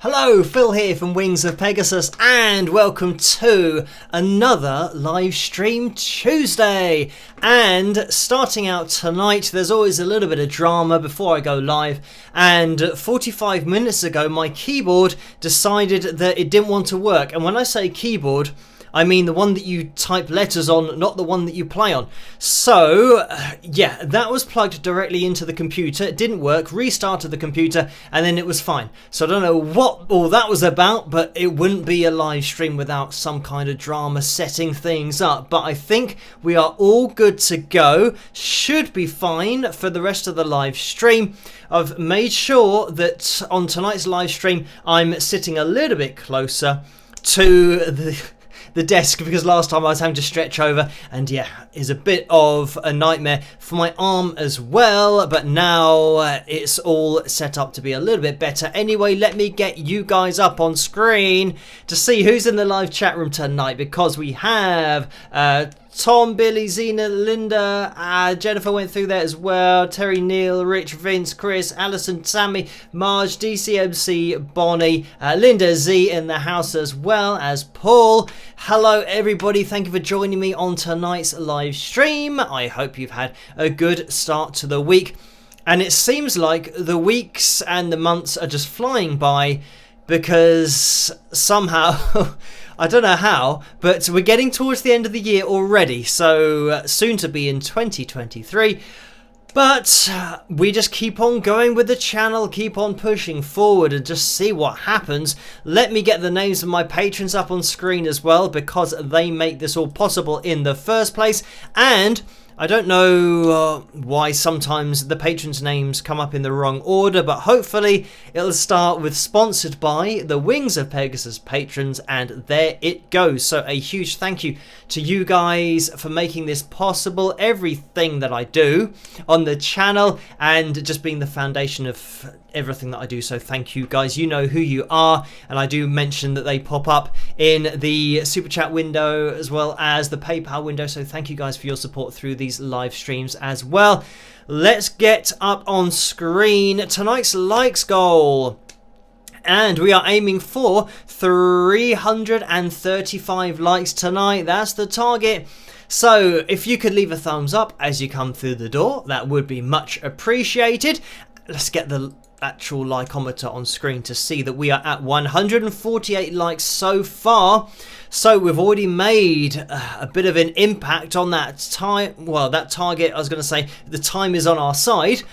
Hello, Phil here from Wings of Pegasus, and welcome to another live stream Tuesday. And starting out tonight, there's always a little bit of drama before I go live, and 45 minutes ago my keyboard decided that it didn't want to work. And when I say keyboard, I mean the one that you type letters on, not the one that you play on. So, yeah, that was plugged directly into the computer. It didn't work, restarted the computer, and then it was fine. So I don't know what all that was about, but it wouldn't be a live stream without some kind of drama setting things up. But I think we are all good to go. Should be fine for the rest of the live stream. I've made sure that on tonight's live stream, I'm sitting a little bit closer to the desk, because last time I was having to stretch over, and yeah, is a bit of a nightmare for my arm as well, but now it's all set up to be a little bit better. Anyway, let me get you guys up on screen to see who's in the live chat room tonight, because we have Tom, Billy, Zena, Linda, Jennifer went through there as well, Terry, Neil, Rich, Vince, Chris, Alison, Sammy, Marge, DCMC, Bonnie, Linda Z in the house, as well as Paul. Hello everybody, thank you for joining me on tonight's live stream. I hope you've had a good start to the week, and it seems like the weeks and the months are just flying by, because somehow I don't know how, but we're getting towards the end of the year already, so soon to be in 2023. But we just keep on going with the channel, keep on pushing forward and just see what happens. Let me get the names of my patrons up on screen as well, because they make this all possible in the first place. And I don't know why sometimes the patrons' names come up in the wrong order, but hopefully it'll start with sponsored by the Wings of Pegasus patrons, and there it goes. So a huge thank you to you guys for making this possible, everything that I do on the channel, and just being the foundation of everything that I do. So thank you guys, you know who you are, and I do mention that they pop up in the super chat window as well as the PayPal window, so thank you guys for your support through these live streams as well. Let's get up on screen tonight's likes goal, and we are aiming for 335 likes tonight. That's the target. So if you could leave a thumbs up as you come through the door, that would be much appreciated. Let's get the actual likeometer on screen to see that we are at 148 likes so far. So we've already made a bit of an impact on that time. Well, that target, I was going to say, the time is on our side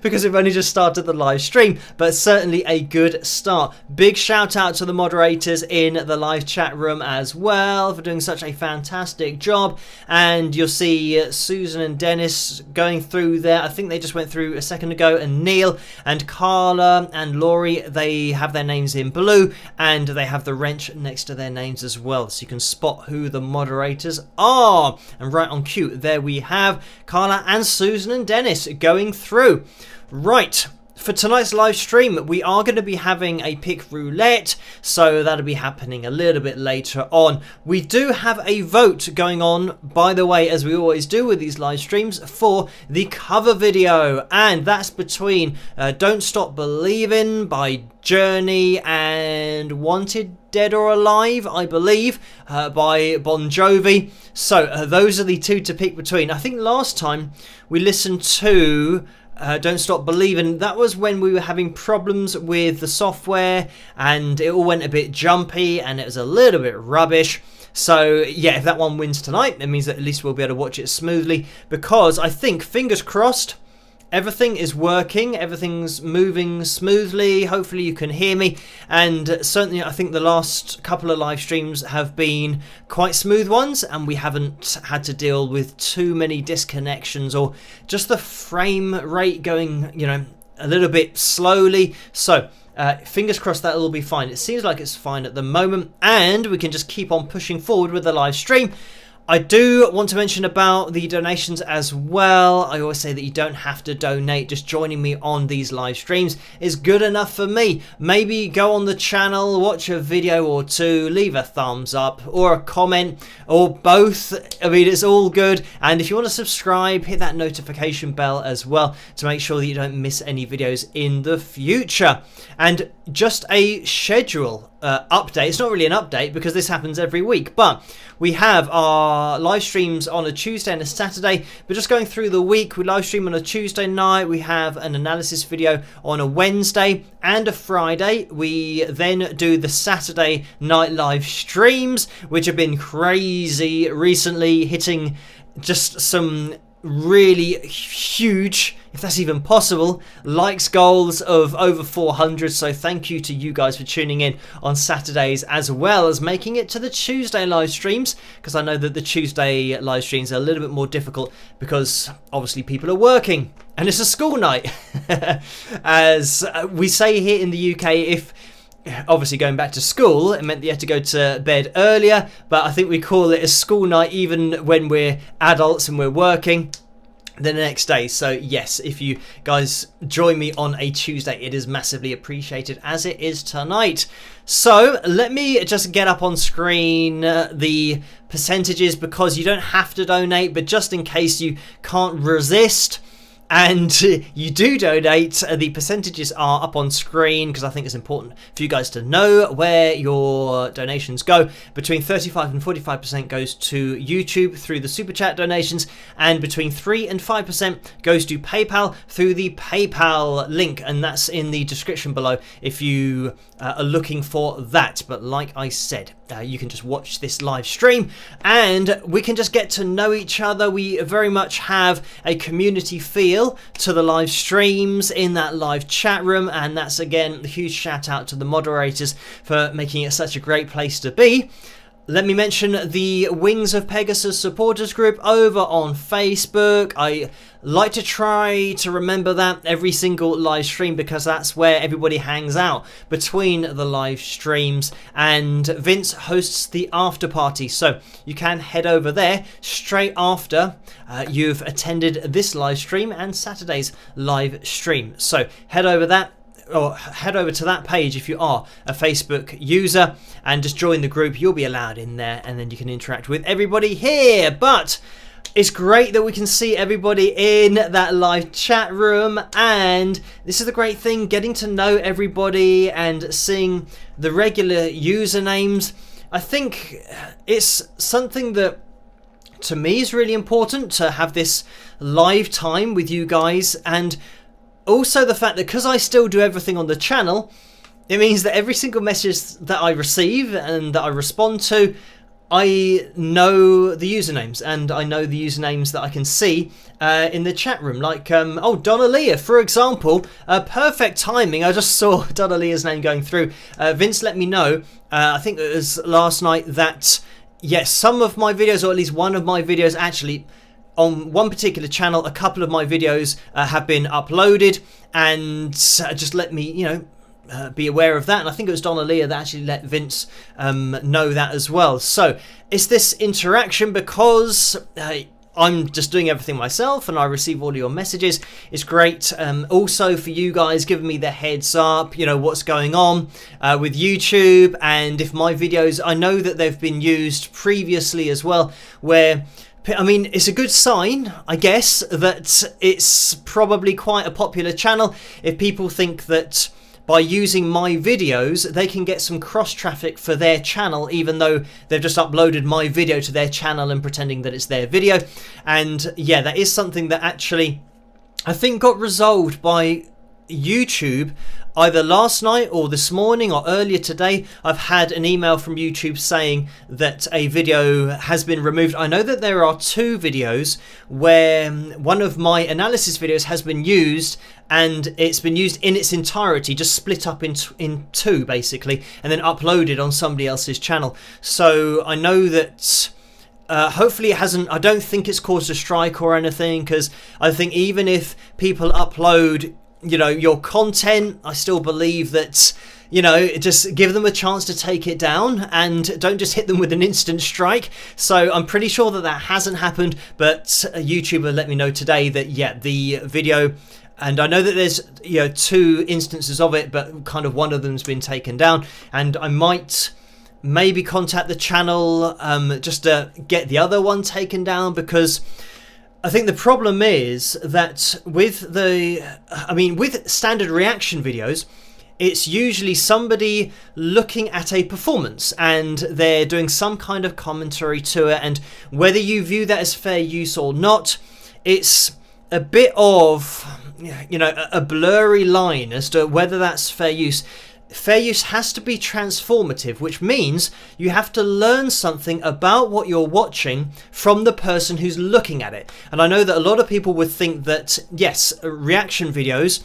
because we've only just started the live stream, but certainly a good start. Big shout out to the moderators in the live chat room as well for doing such a fantastic job. And you'll see Susan and Dennis going through there. I think they just went through a second ago, and Neil and Carla and Laurie, they have their names in blue, and they have the wrench next to their names as well, so you can spot who the moderators are. And right on cue, there we have Carla and Susan and Dennis going through. Right, for tonight's live stream, we are going to be having a pick roulette, so that'll be happening a little bit later on. We do have a vote going on, by the way, as we always do with these live streams, for the cover video, and that's between Don't Stop Believin' by Journey and Wanted Dead or Alive, I believe, by Bon Jovi. So those are the two to pick between. I think last time we listened to Don't Stop Believin', that was when we were having problems with the software and it all went a bit jumpy and it was a little bit rubbish. So yeah, if that one wins tonight, that means that at least we'll be able to watch it smoothly, because I think, fingers crossed, everything is working, everything's moving smoothly. Hopefully you can hear me, and certainly I think the last couple of live streams have been quite smooth ones, and we haven't had to deal with too many disconnections or just the frame rate going, you know, a little bit slowly. So fingers crossed that will be fine. It seems like it's fine at the moment, and we can just keep on pushing forward with the live stream. I do want to mention about the donations as well. I always say that you don't have to donate. Just joining me on these live streams is good enough for me. Maybe go on the channel, watch a video or two, leave a thumbs up or a comment or both. I mean, it's all good. And if you want to subscribe, hit that notification bell as well to make sure that you don't miss any videos in the future. And just a schedule update. It's not really an update because this happens every week, but we have our live streams on a Tuesday and a Saturday. But just going through the week, we live stream on a Tuesday night. We have an analysis video on a Wednesday and a Friday. We then do the Saturday night live streams, which have been crazy recently, hitting just some really huge, if that's even possible, likes goals of over 400. So thank you to you guys for tuning in on Saturdays as well as making it to the Tuesday live streams, because I know that the Tuesday live streams are a little bit more difficult because obviously people are working and it's a school night. As we say here in the UK, if obviously going back to school, it meant that you had to go to bed earlier, but I think we call it a school night even when we're adults and we're working the next day. So yes, if you guys join me on a Tuesday, it is massively appreciated, as it is tonight. So let me just get up on screen the percentages, because you don't have to donate, but just in case you can't resist and you do donate, the percentages are up on screen because I think it's important for you guys to know where your donations go. Between 35 and 45% goes to YouTube through the super chat donations, and between 3 and 5% goes to PayPal through the PayPal link, and that's in the description below if you are looking for that. But like I said, you can just watch this live stream and we can just get to know each other. We very much have a community feel to the live streams in that live chat room, and that's again a huge shout out to the moderators for making it such a great place to be. Let me mention the Wings of Pegasus supporters group over on Facebook. I like to try to remember that every single live stream, because that's where everybody hangs out between the live streams, and Vince hosts the after party, so you can head over there straight after you've attended this live stream and Saturday's live stream. So head over to that page if you are a Facebook user and just join the group. You'll be allowed in there and then you can interact with everybody here. But it's great that we can see everybody in that live chat room, and this is the great thing, getting to know everybody and seeing the regular usernames. I think it's something that to me is really important to have this live time with you guys, and also the fact that because I still do everything on the channel, it means that every single message that I receive and that I respond to, I know the usernames, and I know the usernames that I can see in the chat room. Like, Donna Leah, for example. Perfect timing. I just saw Donna Leah's name going through. Vince let me know, I think it was last night, that yes, some of my videos, or at least one of my videos actually, on one particular channel, a couple of my videos have been uploaded, and just let me, be aware of that. And I think it was Donna Leah that actually let Vince know that as well. So it's this interaction, because I'm just doing everything myself and I receive all your messages. It's great also for you guys giving me the heads up, what's going on with YouTube, and if my videos, I know that they've been used previously as well, where it's a good sign, I guess, that it's probably quite a popular channel if people think that by using my videos they can get some cross traffic for their channel, even though they've just uploaded my video to their channel and pretending that it's their video. And yeah, that is something that actually I think got resolved by YouTube either last night or this morning or earlier today. I've had an email from YouTube saying that a video has been removed. I know that there are two videos where one of my analysis videos has been used, and it's been used in its entirety, just split up in two basically, and then uploaded on somebody else's channel. So I know that hopefully it hasn't, I don't think it's caused a strike or anything, because I think even if people upload your content, I still believe that, just give them a chance to take it down and don't just hit them with an instant strike. So I'm pretty sure that hasn't happened, but a YouTuber let me know today that, the video, and I know that there's 2 instances of it, but kind of one of them's been taken down, and I might maybe contact the channel just to get the other one taken down, because I think the problem is that with standard reaction videos, it's usually somebody looking at a performance and they're doing some kind of commentary to it, and whether you view that as fair use or not, it's a bit of a blurry line as to whether that's fair use. Fair use has to be transformative, which means you have to learn something about what you're watching from the person who's looking at it. And I know that a lot of people would think that, yes, reaction videos,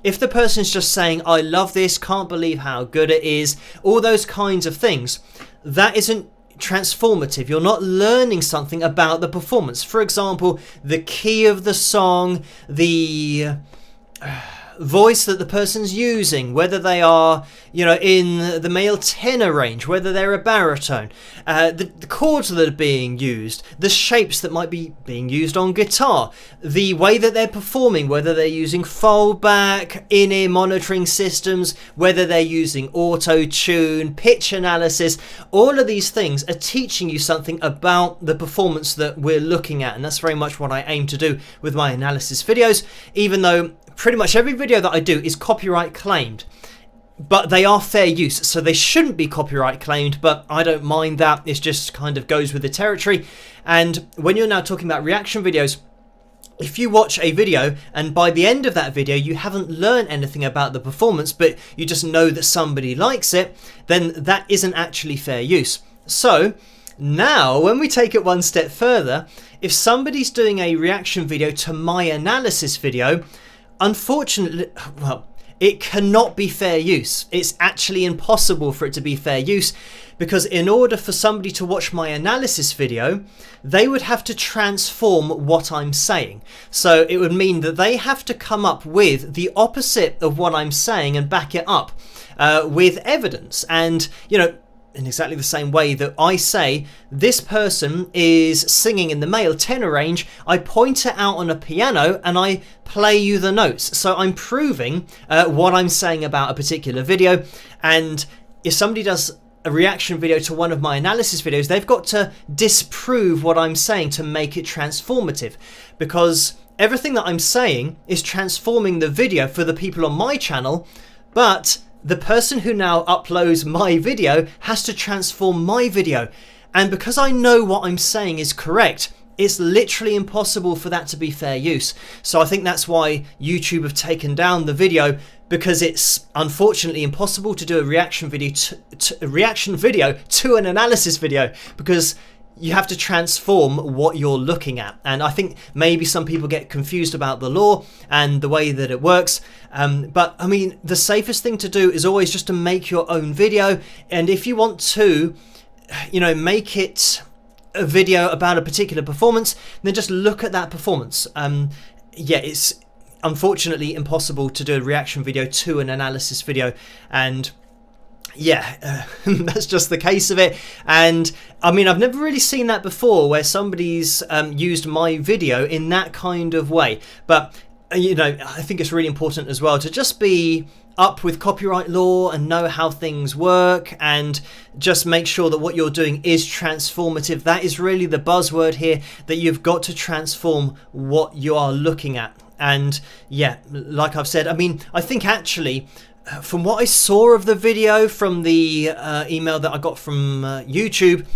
if the person's just saying, I love this, can't believe how good it is, all those kinds of things, that isn't transformative. You're not learning something about the performance. For example, the key of the song, the voice that the person's using, whether they are in the male tenor range, whether they're a baritone, the chords that are being used, the shapes that might be being used on guitar, the way that they're performing, whether they're using foldback, in-ear monitoring systems, whether they're using auto-tune, pitch analysis. All of these things are teaching you something about the performance that we're looking at, and that's very much what I aim to do with my analysis videos, even though pretty much every video that I do is copyright claimed, but they are fair use, so they shouldn't be copyright claimed, but I don't mind that. It just kind of goes with the territory. And when you're now talking about reaction videos, if you watch a video and by the end of that video you haven't learned anything about the performance, but you just know that somebody likes it, then that isn't actually fair use. So now when we take it one step further, if somebody's doing a reaction video to my analysis video, unfortunately, it cannot be fair use. It's actually impossible for it to be fair use, because in order for somebody to watch my analysis video, they would have to transform what I'm saying. So it would mean that they have to come up with the opposite of what I'm saying and back it up with evidence. And, in exactly the same way that I say this person is singing in the male tenor range, I point it out on a piano and I play you the notes. So I'm proving what I'm saying about a particular video. And if somebody does a reaction video to one of my analysis videos, they've got to disprove what I'm saying to make it transformative, because everything that I'm saying is transforming the video for the people on my channel, but the person who now uploads my video has to transform my video. And because I know what I'm saying is correct, it's literally impossible for that to be fair use. So I think that's why YouTube have taken down the video, because it's unfortunately impossible to do a reaction video to an analysis video, because you have to transform what you're looking at. And I think maybe some people get confused about the law and the way that it works. But I mean, the safest thing to do is always just to make your own video. And if you want to, make it a video about a particular performance, then just look at that performance. It's unfortunately impossible to do a reaction video to an analysis video. And that's just the case of it. And I mean, I've never really seen that before, where somebody's used my video in that kind of way. But I think it's really important as well to just be up with copyright law and know how things work, and just make sure that what you're doing is transformative. That is really the buzzword here, that you've got to transform what you are looking at. And like I've said, I mean, I think actually, from what I saw of the video, from the email that I got from YouTube,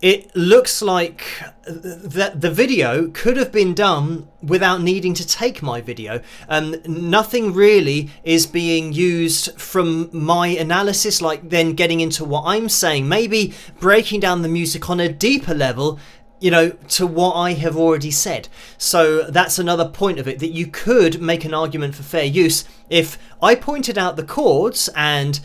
it looks like that the video could have been done without needing to take my video. Nothing really is being used from my analysis, like then getting into what I'm saying, maybe breaking down the music on a deeper level, to what I have already said. So that's another point of it, that you could make an argument for fair use if I pointed out the chords and,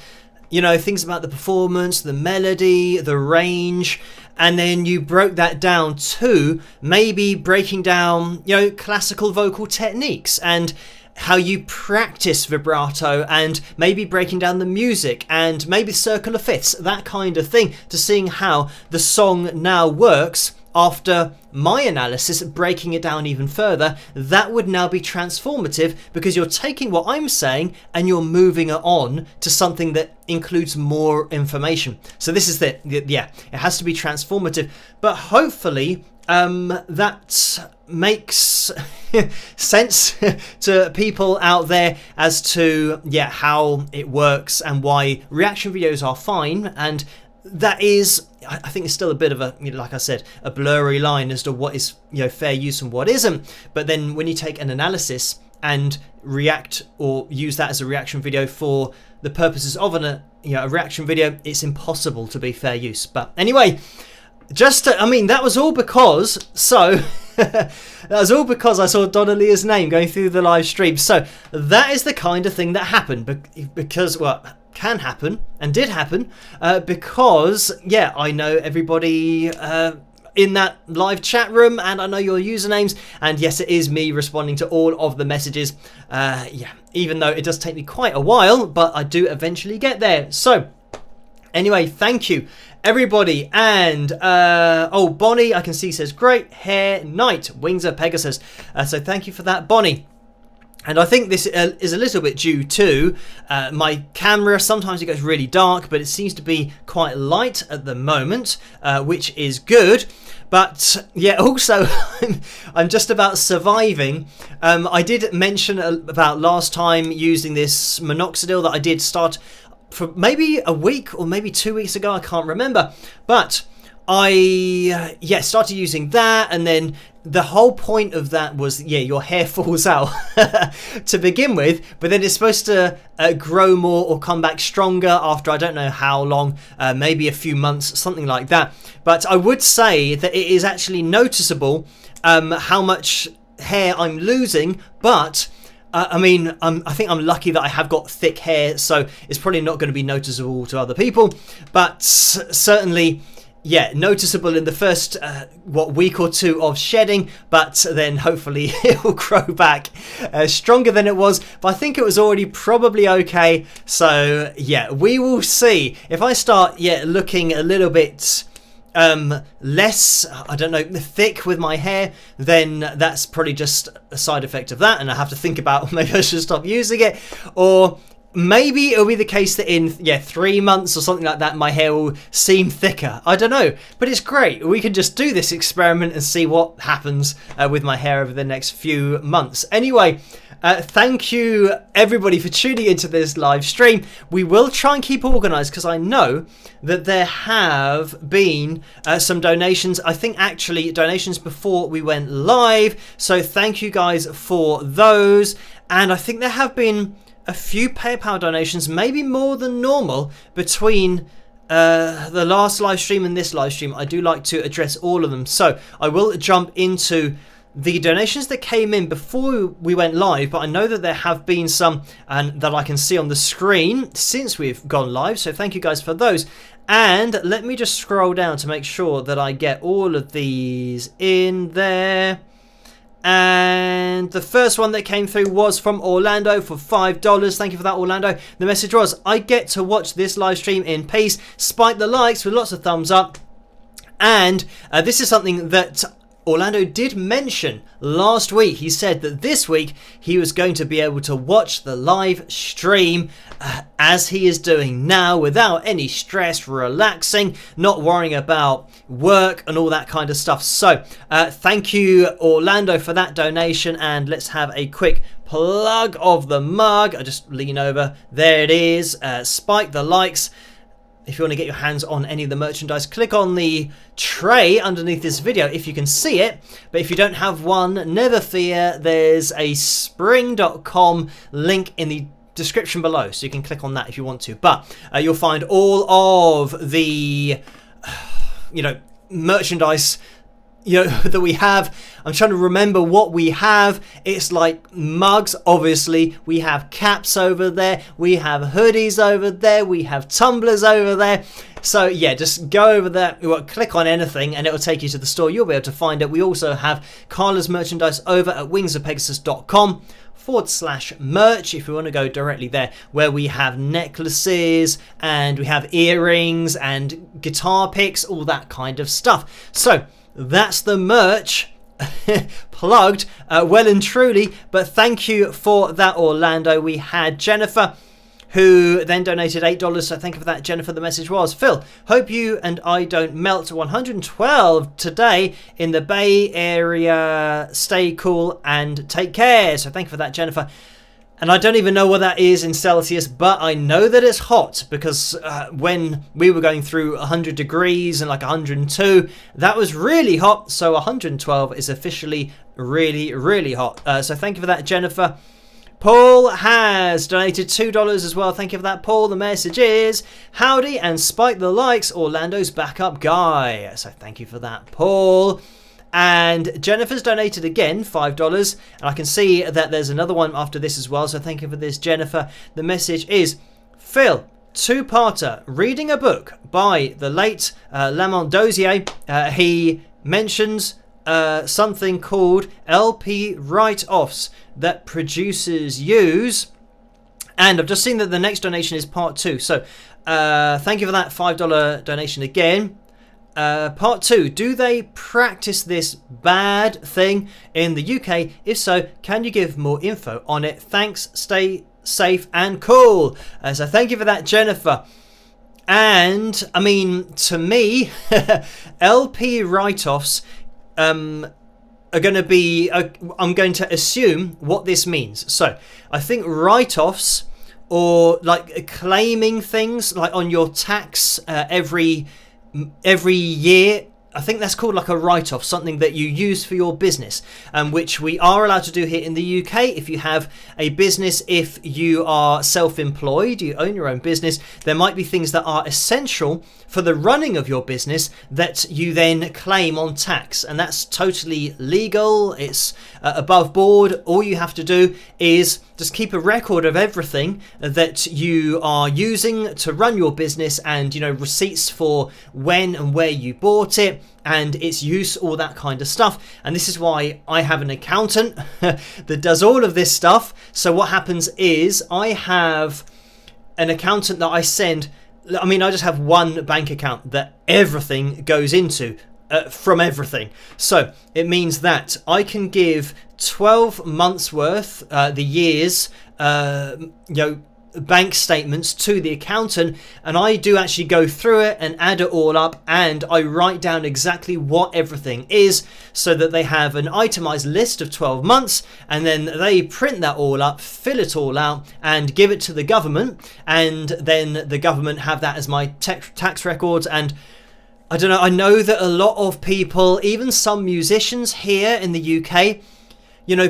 things about the performance, the melody, the range, and then you broke that down to maybe breaking down, classical vocal techniques. And how you practice vibrato and maybe breaking down the music and maybe circular fifths, that kind of thing, to seeing how the song now works after my analysis, breaking it down even further. That would now be transformative, because you're taking what I'm saying and you're moving it on to something that includes more information. So this is it has to be transformative, but hopefully that makes sense to people out there as to how it works and why reaction videos are fine. And that is, I think, it's still a bit of a, like I said, a blurry line as to what is fair use and what isn't. But then when you take an analysis and react or use that as a reaction video for the purposes of a reaction video, it's impossible to be fair use. But anyway, that was all because that was all because I saw Donnelly's name going through the live stream. So that is the kind of thing that happened, because, well, can happen and did happen, because I know everybody in that live chat room, and I know your usernames, and yes, it is me responding to all of the messages, even though it does take me quite a while, but I do eventually get there. So anyway, thank you everybody. And Bonnie, I can see, says great hair night, wings of Pegasus. So thank you for that, Bonnie. And I think this is a little bit due to my camera. Sometimes it goes really dark, but it seems to be quite light at the moment, which is good. But also I'm just about surviving. I did mention about last time using this minoxidil that I did start for maybe a week or maybe 2 weeks ago. I can't remember. But I started using that, and then the whole point of that was your hair falls out to begin with, but then it's supposed to grow more or come back stronger after I don't know how long, maybe a few months, something like that. But I would say that it is actually noticeable how much hair I'm losing, but I think I'm lucky that I have got thick hair, so it's probably not going to be noticeable to other people, but certainly noticeable in the first week or two of shedding, but then hopefully it will grow back stronger than it was. But I think it was already probably okay. So we will see. If I start looking a little bit less, I don't know, thick with my hair, then that's probably just a side effect of that, and I have to think about maybe I should stop using it. Or maybe it'll be the case that in 3 months or something like that, my hair will seem thicker. I don't know, but it's great. We can just do this experiment and see what happens with my hair over the next few months. Anyway, thank you everybody for tuning into this live stream. We will try and keep organised, because I know that there have been some donations. I think actually donations before we went live. So thank you guys for those. And I think there have been a few PayPal donations, maybe more than normal, between the last live stream and this live stream. I do like to address all of them. So I will jump into the donations that came in before we went live, but I know that there have been some and that I can see on the screen since we've gone live. So thank you guys for those. And let me just scroll down to make sure that I get all of these in there. And the first one that came through was from Orlando for $5. Thank you for that, Orlando. The message was, I get to watch this live stream in peace. Spike the likes with lots of thumbs up. And this is something that Orlando did mention last week. He said that this week he was going to be able to watch the live stream as he is doing now, without any stress, relaxing, not worrying about work and all that kind of stuff. So thank you, Orlando, for that donation. And let's have a quick plug of the mug. I just lean over. There it is. Spike the likes. If you want to get your hands on any of the merchandise, click on the tray underneath this video if you can see it. But if you don't have one, never fear. There's a spring.com link in the description below, so you can click on that if you want to. But you'll find all of the merchandise that we have. I'm trying to remember what we have. It's like mugs, obviously. We have caps over there. We have hoodies over there. We have tumblers over there. So just go over there, click on anything, and it will take you to the store. You'll be able to find it. We also have Carla's merchandise over at wingsofpegasus.com. merch if you want to go directly there, where we have necklaces and we have earrings and guitar picks, all that kind of stuff. So that's the merch plugged well and truly, but thank you for that, Orlando. We had Jennifer, who then donated $8, so thank you for that, Jennifer. The message was, Phil, hope you and I don't melt 112 today in the Bay Area. Stay cool and take care. So thank you for that, Jennifer. And I don't even know what that is in Celsius, but I know that it's hot because when we were going through 100 degrees and like 102, that was really hot. So 112 is officially really, really hot. So thank you for that, Jennifer. Paul has donated $2 as well. Thank you for that, Paul. The message is, howdy and spike the likes, Orlando's backup guy. So thank you for that, Paul. And Jennifer's donated again $5, and I can see that there's another one after this as well, so thank you for this, Jennifer. The message is, Phil, two-parter, reading a book by the late Lamont Dozier. He mentions something called LP write-offs that producers use, and I've just seen that the next donation is part 2, so thank you for that $5 donation again. Part 2, do they practice this bad thing in the UK? If so, can you give more info on it? Thanks, stay safe and cool. So thank you for that, Jennifer. And I mean, to me, LP write-offs are going to be, I'm going to assume what this means. So I think write-offs, or like claiming things like on your tax every year, I think that's called like a write-off, something that you use for your business, which we are allowed to do here in the UK. If you have a business, if you are self-employed, you own your own business, there might be things that are essential for the running of your business that you then claim on tax, and that's totally legal. It's above board. All you have to do is just keep a record of everything that you are using to run your business, and receipts for when and where you bought it and its use, all that kind of stuff. And this is why I have an accountant that does all of this stuff. So what happens is I have an accountant that I send. I mean, I just have one bank account that everything goes into from everything. So it means that I can give 12 months worth, the year's, bank statements to the accountant, and I do actually go through it and add it all up, and I write down exactly what everything is so that they have an itemized list of 12 months, and then they print that all up, fill it all out and give it to the government, and then the government have that as my tax records. And I don't know, I know that a lot of people, even some musicians here in the UK,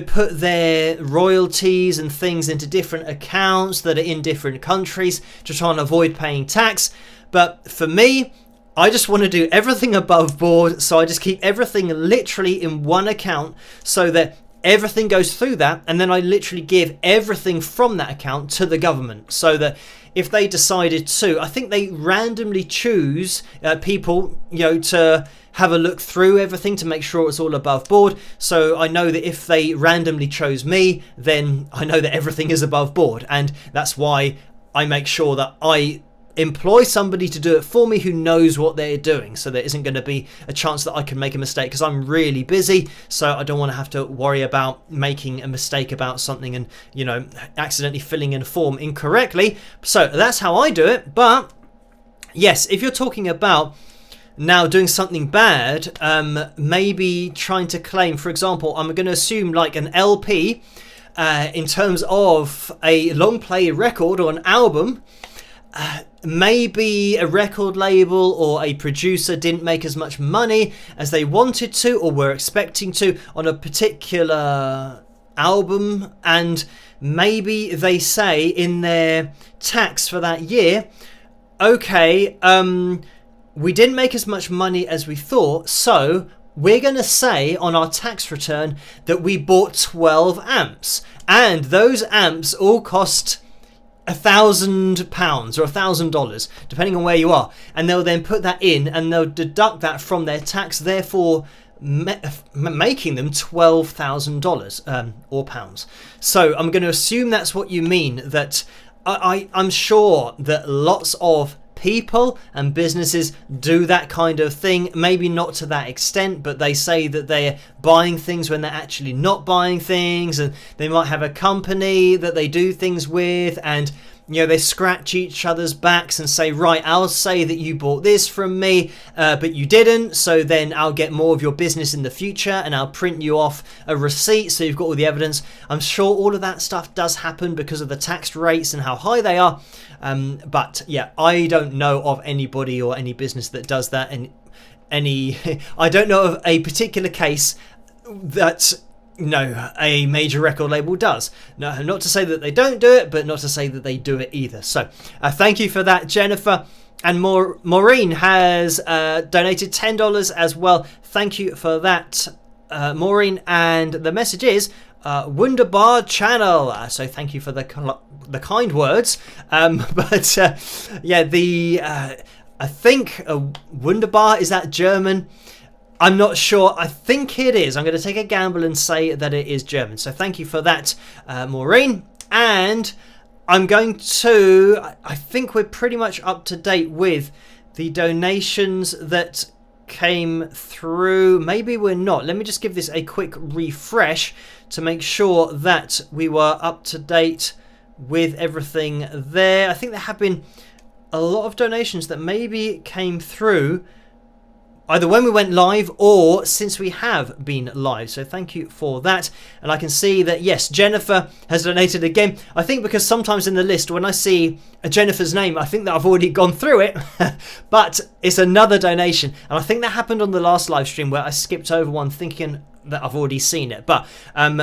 put their royalties and things into different accounts that are in different countries to try and avoid paying tax. But for me, I just want to do everything above board. So I just keep everything literally in one account so that everything goes through that. And then I literally give everything from that account to the government, so that if they decided to, I think they randomly choose people, to have a look through everything to make sure it's all above board. So I know that if they randomly chose me, then I know that everything is above board. And that's why I make sure that I employ somebody to do it for me who knows what they're doing, so there isn't going to be a chance that I can make a mistake, because I'm really busy, so I don't want to have to worry about making a mistake about something and accidentally filling in a form incorrectly. So that's how I do it. But yes, if you're talking about now doing something bad, maybe trying to claim, for example, I'm going to assume like an LP, in terms of a long play record or an album, maybe a record label or a producer didn't make as much money as they wanted to or were expecting to on a particular album, and maybe they say in their tax for that year, okay, we didn't make as much money as we thought, so we're going to say on our tax return that we bought 12 amps, and those amps all cost £1,000 or $1,000, depending on where you are, and they'll then put that in and they'll deduct that from their tax. Therefore, making them $12,000 or pounds. So I'm going to assume that's what you mean, that I'm sure that lots of people and businesses do that kind of thing, maybe not to that extent, but they say that they're buying things when they're actually not buying things, and they might have a company that they do things with, and they scratch each other's backs and say, right, I'll say that you bought this from me, but you didn't, so then I'll get more of your business in the future and I'll print you off a receipt so you've got all the evidence. I'm sure all of that stuff does happen because of the tax rates and how high they are. But yeah, I don't know of anybody or any business that does that. And I don't know of a particular case that a major record label does. No, not to say that they don't do it, but not to say that they do it either. So thank you for that, Jennifer. And Maureen has donated $10 as well. Thank you for that, Maureen. And the message is Wunderbar channel. So thank you for the kind words. But I think Wunderbar, is that German? I'm not sure. I think it is. I'm going to take a gamble and say that it is German. So thank you for that, Maureen. And I'm going to... I think we're pretty much up to date with the donations that came through. Maybe we're not. Let me just give this a quick refresh to make sure that we were up to date with everything there. I think there have been a lot of donations that maybe came through either when we went live or since we have been live. So thank you for that. And I can see that, yes, Jennifer has donated again. I think because sometimes in the list, when I see a Jennifer's name, I think that I've already gone through it. But it's another donation. And I think that happened on the last live stream where I skipped over one thinking that I've already seen it. But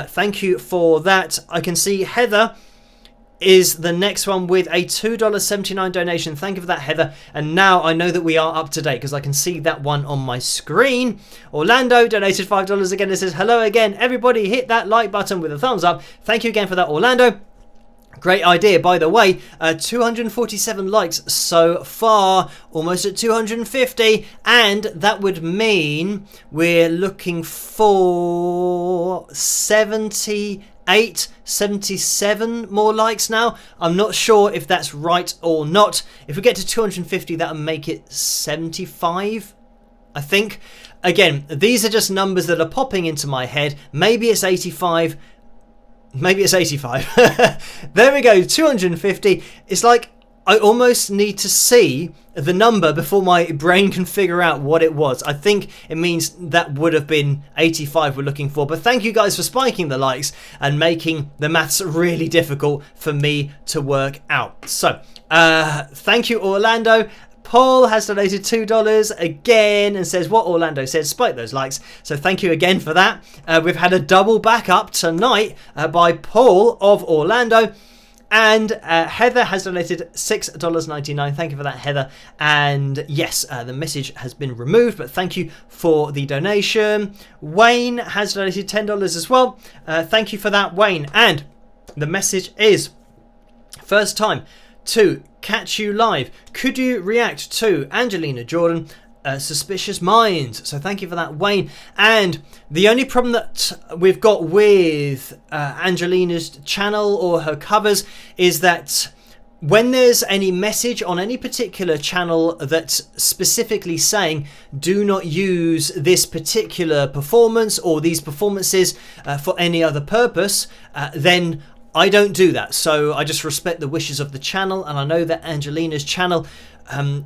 thank you for that. I can see Heather is the next one with a $2.79 donation. Thank you for that, Heather. And now I know that we are up to date because I can see that one on my screen. Orlando donated $5 again. It says, hello again. Everybody hit that like button with a thumbs up. Thank you again for that, Orlando. Great idea, by the way. 247 likes so far, almost at 250, and that would mean we're looking for 77 more likes now. I'm not sure if that's right or not. If we get to 250, that'll make it 75, I think. Again, these are just numbers that are popping into my head. Maybe it's 85. Maybe it's 85. There we go, 250. It's like I almost need to see the number before my brain can figure out what it was. I think it means that would have been 85 we're looking for. But thank you guys for spiking the likes and making the maths really difficult for me to work out. So thank you, Orlando. Paul has donated $2 again and says what Orlando said, spike those likes. So thank you again for that. We've had a double backup tonight by Paul of Orlando. And Heather has donated $6.99. Thank you for that, Heather. And yes, the message has been removed, but thank you for the donation. Wayne has donated $10 as well. Thank you for that, Wayne. And the message is, first time to catch you live. Could you react to Angelina Jordan, Suspicious Minds? So thank you for that, Wayne. And the only problem that we've got with Angelina's channel or her covers is that when there's any message on any particular channel that's specifically saying do not use this particular performance or these performances for any other purpose, then I don't do that. So I just respect the wishes of the channel, and I know that Angelina's channel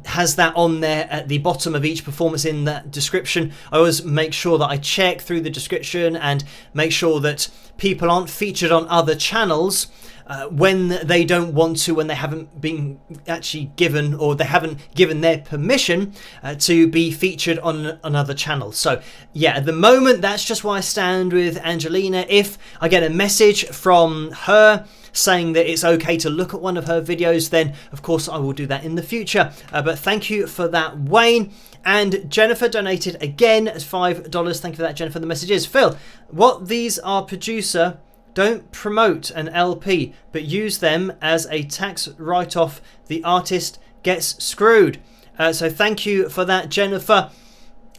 has that on there at the bottom of each performance in that description. I always make sure that I check through the description and make sure that people aren't featured on other channels when they don't want to, when they haven't been actually given, or they haven't given their permission to be featured on another channel. So yeah, at the moment, that's just why I stand with Angelina. If I get a message from her saying that it's okay to look at one of her videos, then of course I will do that in the future. But thank you for that, Wayne. And Jennifer donated again as $5. Thank you for that, Jennifer. The message is, Phil, what these are producer, don't promote an LP, but use them as a tax write-off. The artist gets screwed. So thank you for that, Jennifer.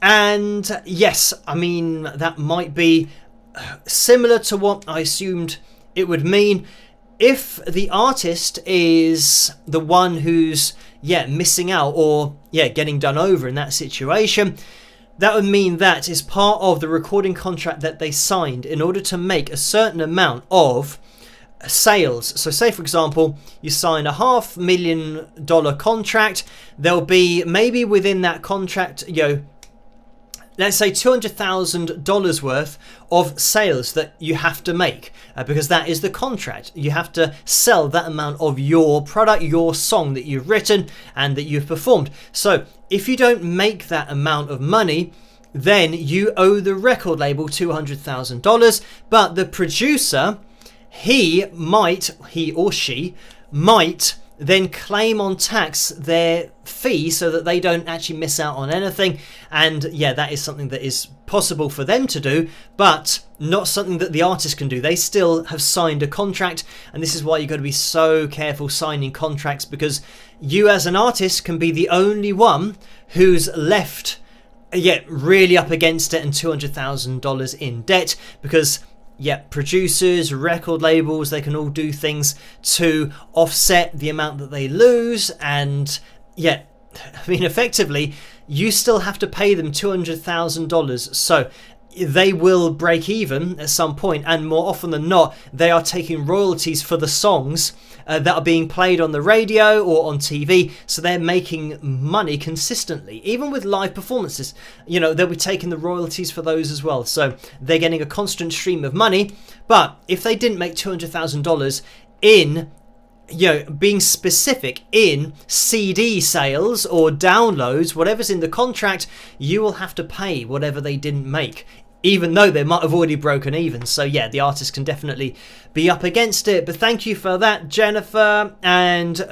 And yes, I mean, that might be similar to what I assumed it would mean. If the artist is the one who's missing out or getting done over in that situation, that would mean that is part of the recording contract that they signed in order to make a certain amount of sales. So say for example you sign a $500,000 contract, there'll be maybe within that contract, let's say $200,000 worth of sales that you have to make, because that is the contract. You have to sell that amount of your product, your song that you've written and that you've performed. So if you don't make that amount of money, then you owe the record label $200,000, but the producer, he or she might then claim on tax their fee so that they don't actually miss out on anything. And that is something that is possible for them to do, but not something that the artist can do. They still have signed a contract, and this is why you've got to be so careful signing contracts, because you as an artist can be the only one who's left really up against it and $200,000 in debt, because producers, record labels, they can all do things to offset the amount that they lose. And I mean, effectively, you still have to pay them $200,000. So they will break even at some point, and more often than not, they are taking royalties for the songs that are being played on the radio or on TV. So they're making money consistently, even with live performances. They'll be taking the royalties for those as well. So they're getting a constant stream of money. But if they didn't make $200,000 in being specific in CD sales or downloads, whatever's in the contract, you will have to pay whatever they didn't make, even though they might have already broken even. So the artist can definitely be up against it. But thank you for that, Jennifer. And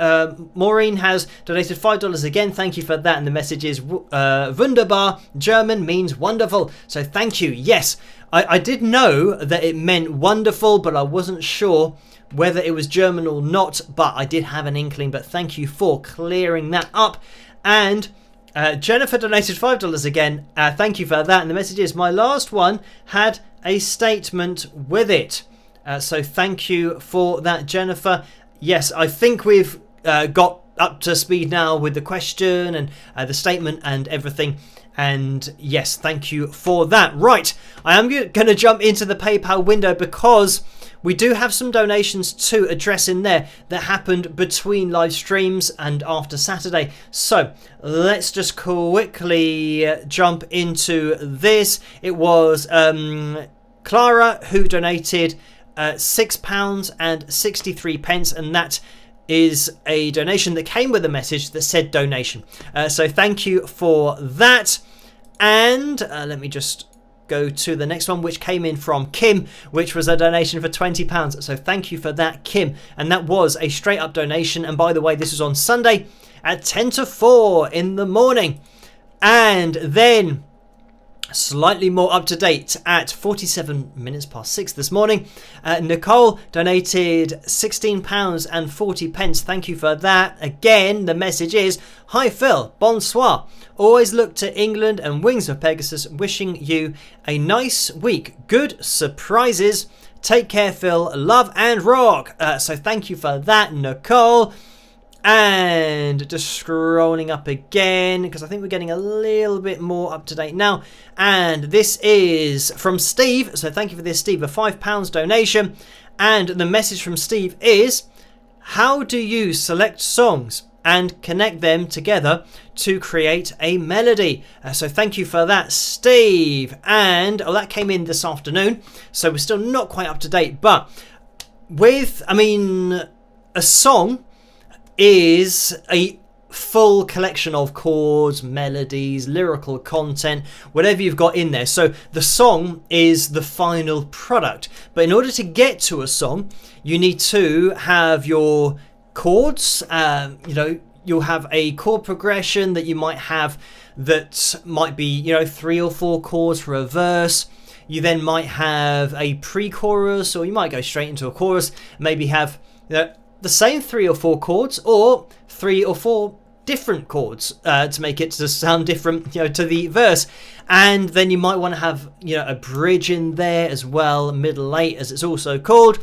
Maureen has donated $5 again. Thank you for that. And the message is wunderbar. German means wonderful. So thank you. Yes, I did know that it meant wonderful, but I wasn't sure whether it was German or not. But I did have an inkling. But thank you for clearing that up. And Jennifer donated $5 again. Thank you for that. And the message is, my last one had a statement with it. So thank you for that, Jennifer. Yes, I think we've got up to speed now with the question and the statement and everything. And yes, thank you for that. Right, I am going to jump into the PayPal window because we do have some donations to address in there that happened between live streams and after Saturday. So let's just quickly jump into this. It was Clara who donated £6.63, and that is a donation that came with a message that said donation. So thank you for that. And let me just go to the next one, which came in from Kim, which was a donation for £20. So thank you for that, Kim. And that was a straight up donation. And by the way, this was on Sunday at 10 to 4 in the morning. And then slightly more up to date at 47 minutes past 6 this morning, Nicole donated £16.40. Thank you for that. Again, the message is, hi Phil, bonsoir. Always look to England and Wings of Pegasus. Wishing you a nice week. Good surprises. Take care, Phil. Love and rock. So thank you for that, Nicole. And just scrolling up again, because I think we're getting a little bit more up to date now. And this is from Steve. So thank you for this, Steve. A £5 donation. And the message from Steve is, how do you select songs and connect them together to create a melody? So thank you for that, Steve. And that came in this afternoon, so we're still not quite up to date. But with, a song is a full collection of chords, melodies, lyrical content, whatever you've got in there. So the song is the final product. But in order to get to a song, you need to have your chords. You'll have a chord progression that you might have that might be 3 or 4 chords for a verse. You then might have a pre-chorus, or you might go straight into a chorus, maybe have the same 3 or 4 chords, or 3 or 4 different chords to make it to sound different, to the verse. And then you might want to have, a bridge in there as well, middle eight as it's also called.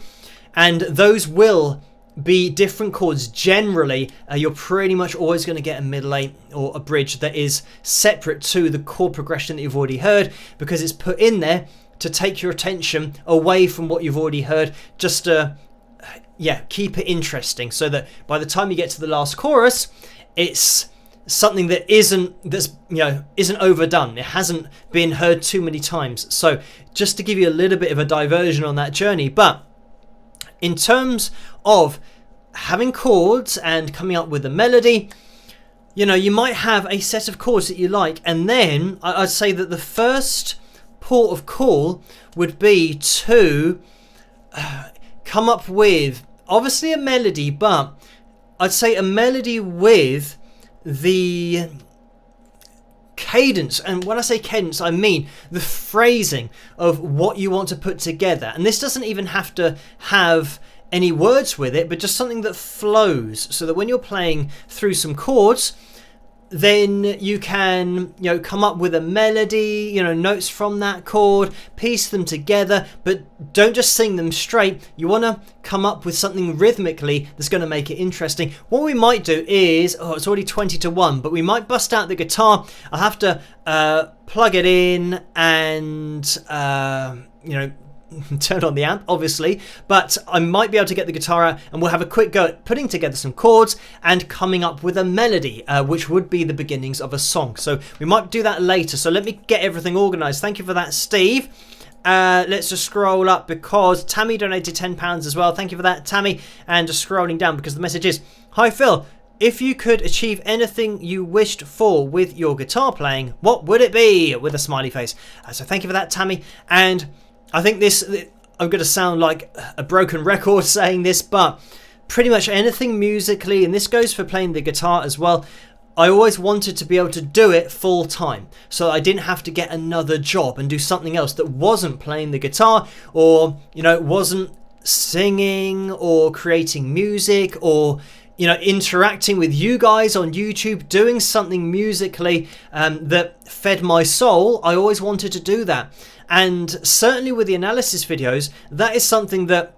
And those will be different chords. Generally, you're pretty much always going to get a middle eight or a bridge that is separate to the chord progression that you've already heard, because it's put in there to take your attention away from what you've already heard, just to keep it interesting, so that by the time you get to the last chorus, it's something that isn't overdone. It hasn't been heard too many times. So just to give you a little bit of a diversion on that journey. But in terms of having chords and coming up with a melody, you might have a set of chords that you like, and then I'd say that the first port of call would be to come up with obviously a melody, but I'd say a melody with the cadence. And when I say cadence, I mean the phrasing of what you want to put together. And this doesn't even have to have any words with it, but just something that flows, so that when you're playing through some chords, then you can come up with a melody, notes from that chord, piece them together, but don't just sing them straight. You want to come up with something rhythmically that's going to make it interesting. What we might do is, it's already 20-1, but we might bust out the guitar. I'll have to plug it in and turn on the amp, obviously, but I might be able to get the guitar out, and we'll have a quick go at putting together some chords and coming up with a melody, which would be the beginnings of a song. So we might do that later. So let me get everything organized. Thank you for that, Steve. Let's just scroll up, because Tammy donated £10 as well. Thank you for that, Tammy. And just scrolling down, because the message is, hi Phil, if you could achieve anything you wished for with your guitar playing, what would it be? With a smiley face. So thank you for that, Tammy. And I think I'm going to sound like a broken record saying this, but pretty much anything musically, and this goes for playing the guitar as well, I always wanted to be able to do it full time, so I didn't have to get another job and do something else that wasn't playing the guitar, or wasn't singing or creating music, or interacting with you guys on YouTube, doing something musically that fed my soul. I always wanted to do that. And certainly with the analysis videos, that is something that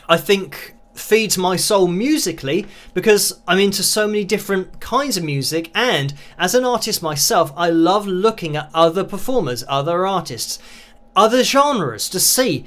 I think feeds my soul musically, because I'm into so many different kinds of music, and as an artist myself, I love looking at other performers, other artists, other genres, to see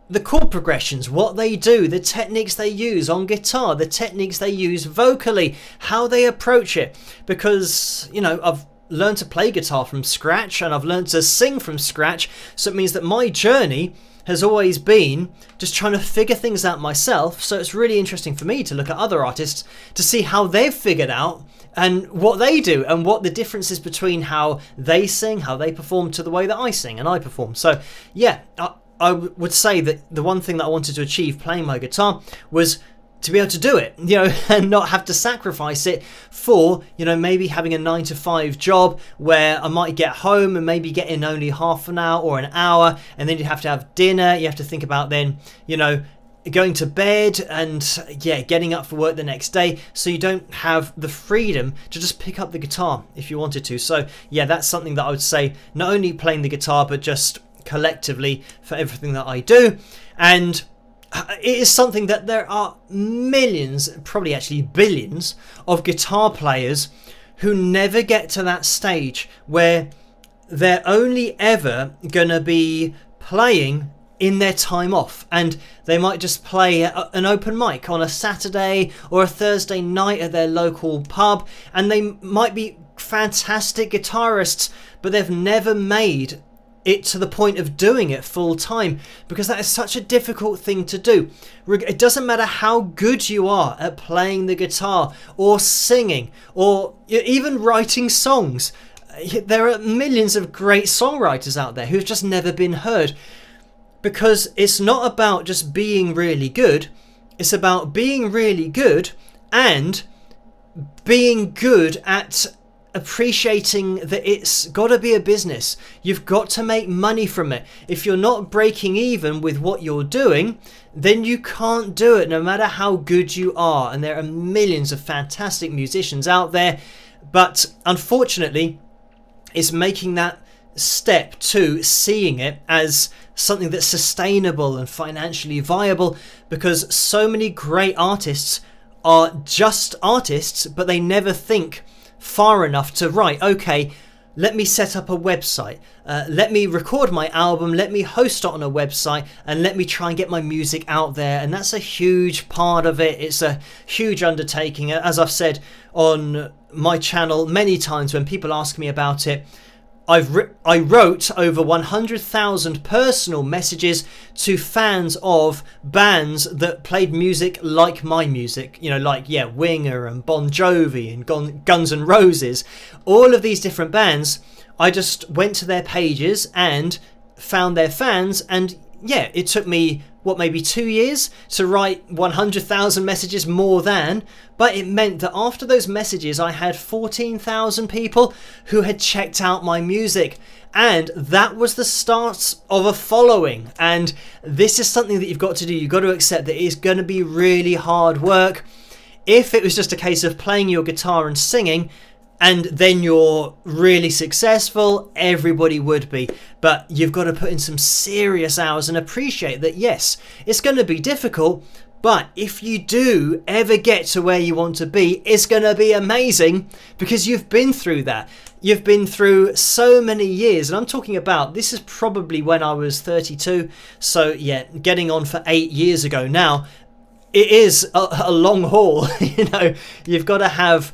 the chord progressions, what they do, the techniques they use on guitar, the techniques they use vocally, how they approach it. Because I've learned to play guitar from scratch, and I've learned to sing from scratch, so it means that my journey has always been just trying to figure things out myself. So it's really interesting for me to look at other artists to see how they've figured out and what they do, and what the difference is between how they sing, how they perform, to the way that I sing and I perform. So yeah, I would say that the one thing that I wanted to achieve playing my guitar was to be able to do it, and not have to sacrifice it for, maybe having a 9-to-5 job where I might get home and maybe get in only half an hour or an hour, and then you have to have dinner. You have to think about then, going to bed and getting up for work the next day. So you don't have the freedom to just pick up the guitar if you wanted to. So yeah, that's something that I would say, not only playing the guitar, but just collectively for everything that I do. And it is something that there are millions, probably actually billions, of guitar players who never get to that stage where they're only ever going to be playing in their time off, and they might just play an open mic on a Saturday or a Thursday night at their local pub, and they might be fantastic guitarists, but they've never made it to the point of doing it full time, because that is such a difficult thing to do. It doesn't matter how good you are at playing the guitar or singing or even writing songs. There are millions of great songwriters out there who've just never been heard, because it's not about just being really good. It's about being really good and being good at appreciating that it's got to be a business. You've got to make money from it. If you're not breaking even with what you're doing, then you can't do it, no matter how good you are. And there are millions of fantastic musicians out there, but unfortunately, it's making that step to seeing it as something that's sustainable and financially viable, because so many great artists are just artists, but they never think far enough to write, okay, let me set up a website, let me record my album, let me host it on a website, and let me try and get my music out there. And that's a huge part of it. It's a huge undertaking. As I've said on my channel many times when people ask me about it, I wrote over 100,000 personal messages to fans of bands that played music like my music, like Winger and Bon Jovi and Guns N' Roses, all of these different bands. I just went to their pages and found their fans, and it took me maybe 2 years to write 100,000 messages, more than, but it meant that after those messages I had 14,000 people who had checked out my music, and that was the start of a following. And this is something that you've got to do. You've got to accept that it's going to be really hard work. If it was just a case of playing your guitar and singing, and then you're really successful, everybody would be. But you've got to put in some serious hours and appreciate that, yes, it's going to be difficult, but if you do ever get to where you want to be, it's going to be amazing, because you've been through that. You've been through so many years, and I'm talking about, this is probably when I was 32, so getting on for 8 years ago now. It is a long haul. You've got to have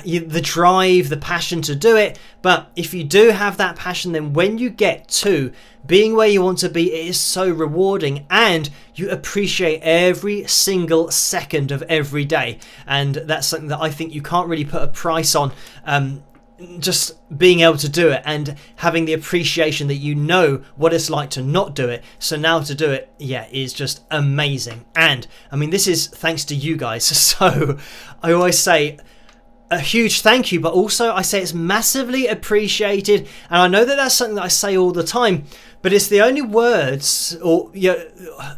the drive, the passion to do it. But if you do have that passion, then when you get to being where you want to be, it is so rewarding, and you appreciate every single second of every day. And that's something that I think you can't really put a price on. Just being able to do it and having the appreciation that you know what it's like to not do it. So now to do it, is just amazing. And I mean, this is thanks to you guys. So I always say a huge thank you, but also I say it's massively appreciated. And I know that that's something that I say all the time, but it's the only words or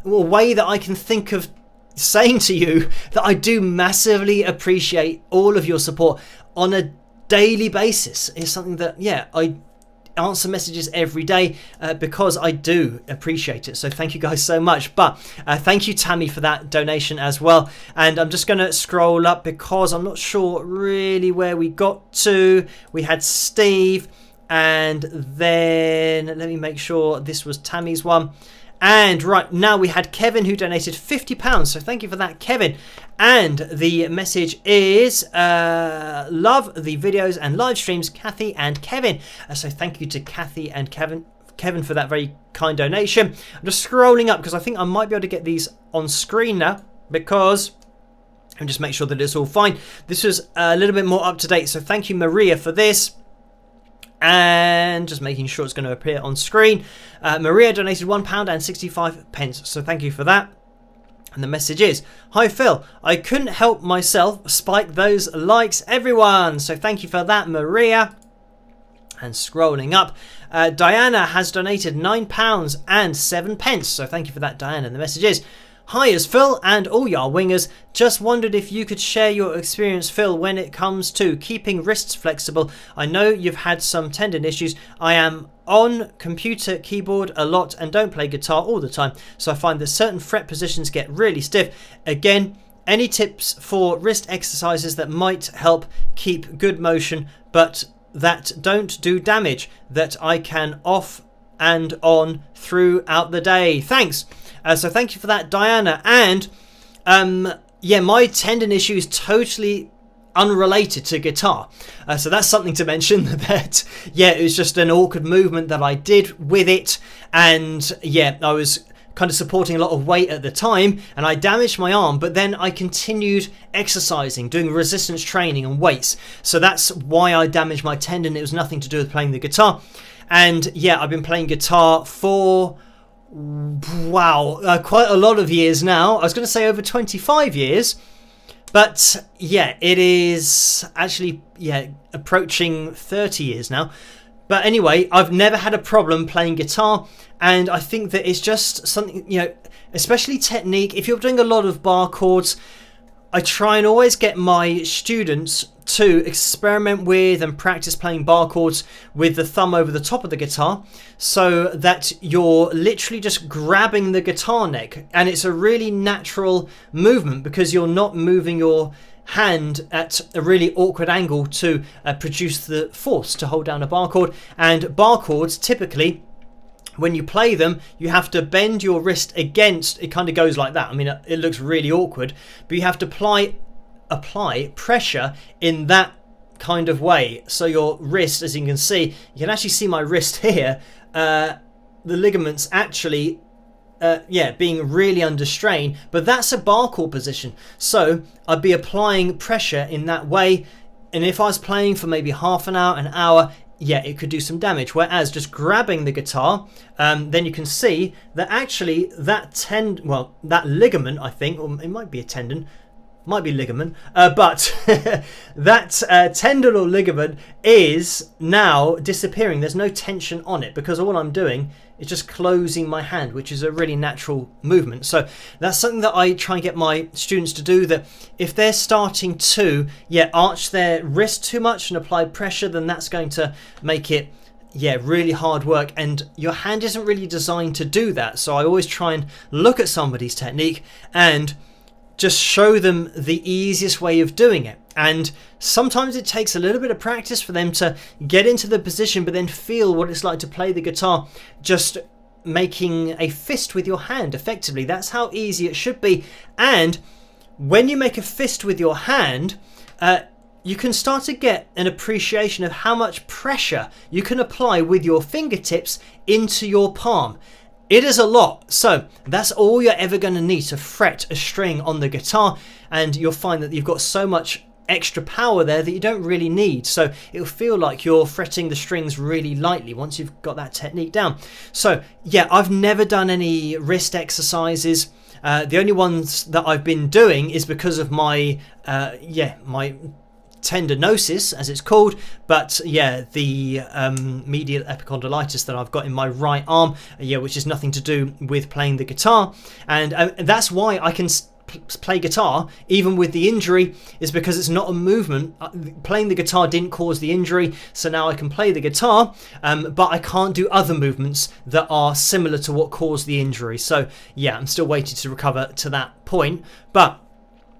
way that I can think of saying to you that I do massively appreciate all of your support on a daily basis. It's something that I answer messages every day because I do appreciate it. So thank you guys so much. But thank you, Tammy, for that donation as well. And I'm just going to scroll up because I'm not sure really where we got to. We had Steve, and then let me make sure this was Tammy's one. And right now we had Kevin, who donated £50. So thank you for that, Kevin. And the message is, love the videos and live streams, Kathy and Kevin. So thank you to Kathy and Kevin for that very kind donation. I'm just scrolling up because I think I might be able to get these on screen now, because and just make sure that it's all fine. This was a little bit more up to date. So thank you, Maria, for this. And just making sure it's going to appear on screen. Maria donated £1 and 65 pence. So thank you for that. And the message is, hi Phil, I couldn't help myself, spike those likes, everyone. So thank you for that, Maria. And scrolling up, Diana has donated £9 and 7 pence. So thank you for that, Diana. And the message is, hi, as Phil and all y'all wingers, just wondered if you could share your experience, Phil, when it comes to keeping wrists flexible. I know you've had some tendon issues. I am on computer keyboard a lot and don't play guitar all the time, so I find that certain fret positions get really stiff. Again, any tips for wrist exercises that might help keep good motion but that don't do damage, that I can off and on throughout the day? Thanks. So thank you for that, Diana. And my tendon issue is totally unrelated to guitar. So that's something to mention, that it was just an awkward movement that I did with it. And I was kind of supporting a lot of weight at the time and I damaged my arm, but then I continued exercising, doing resistance training and weights. So that's why I damaged my tendon. It was nothing to do with playing the guitar. And I've been playing guitar for quite a lot of years now. I was going to say over 25 years, But yeah, it is actually, yeah, approaching 30 years now. But anyway, I've never had a problem playing guitar, and I think that it's just something, you know, especially technique. If you're doing a lot of bar chords, I try and always get my students to experiment with and practice playing bar chords with the thumb over the top of the guitar, so that you're literally just grabbing the guitar neck, and it's a really natural movement because you're not moving your hand at a really awkward angle to produce the force to hold down a bar chord. And bar chords, typically when you play them, you have to bend your wrist against, it kind of goes like that. I mean, it looks really awkward, but you have to apply pressure in that kind of way. So your wrist, as you can see, you can actually see my wrist here, the ligaments actually being really under strain, but that's a bar chord position. So I'd be applying pressure in that way, and if I was playing for maybe half an hour, yeah, it could do some damage. Whereas just grabbing the guitar, then you can see that actually that ligament, I think, or it might be a tendon, might be ligament, but that tendon or ligament is now disappearing. There's no tension on it because all I'm doing is just closing my hand, which is a really natural movement. So that's something that I try and get my students to do, that if they're starting to arch their wrist too much and apply pressure, then that's going to make it really hard work, and your hand isn't really designed to do that. So I always try and look at somebody's technique and just show them the easiest way of doing it. And sometimes it takes a little bit of practice for them to get into the position, but then feel what it's like to play the guitar, just making a fist with your hand effectively. That's how easy it should be. And when you make a fist with your hand, you can start to get an appreciation of how much pressure you can apply with your fingertips into your palm. It is a lot. So that's all you're ever going to need to fret a string on the guitar, and you'll find that you've got so much extra power there that you don't really need. So it'll feel like you're fretting the strings really lightly once you've got that technique down. So yeah, I've never done any wrist exercises. The only ones that I've been doing is because of my my tendinosis, as it's called, but the medial epicondylitis that I've got in my right arm, which is nothing to do with playing the guitar. And that's why I can play guitar even with the injury, is because it's not a movement. Playing the guitar didn't cause the injury, so now I can play the guitar, but I can't do other movements that are similar to what caused the injury. So yeah, I'm still waiting to recover to that point. But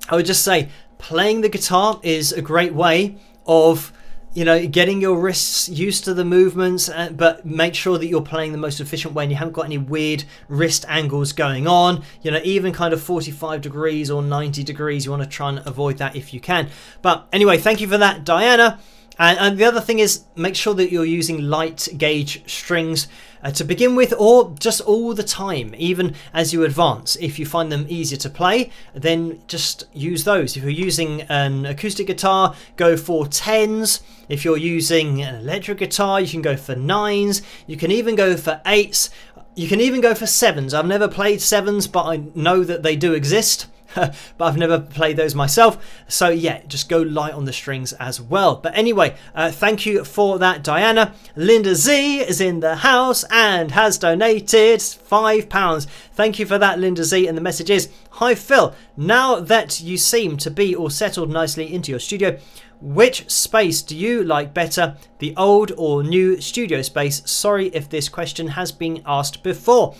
I would just say playing the guitar is a great way of, getting your wrists used to the movements, but make sure that you're playing the most efficient way and you haven't got any weird wrist angles going on. Even kind of 45 degrees or 90 degrees, you want to try and avoid that if you can. But anyway, thank you for that, Diana. And the other thing is, make sure that you're using light gauge strings to begin with, or just all the time, even as you advance. If you find them easier to play, then just use those. If you're using an acoustic guitar, go for 10s. If you're using an electric guitar, you can go for 9s. You can even go for 8s. You can even go for 7s. I've never played 7s, but I know that they do exist. But I've never played those myself. So yeah, just go light on the strings as well. But anyway, thank you for that, Diana. Linda Z is in the house and has donated £5. Thank you for that, Linda Z. And the message is, hi Phil, now that you seem to be all settled nicely into your studio, which space do you like better, the old or new studio space? Sorry if this question has been asked before.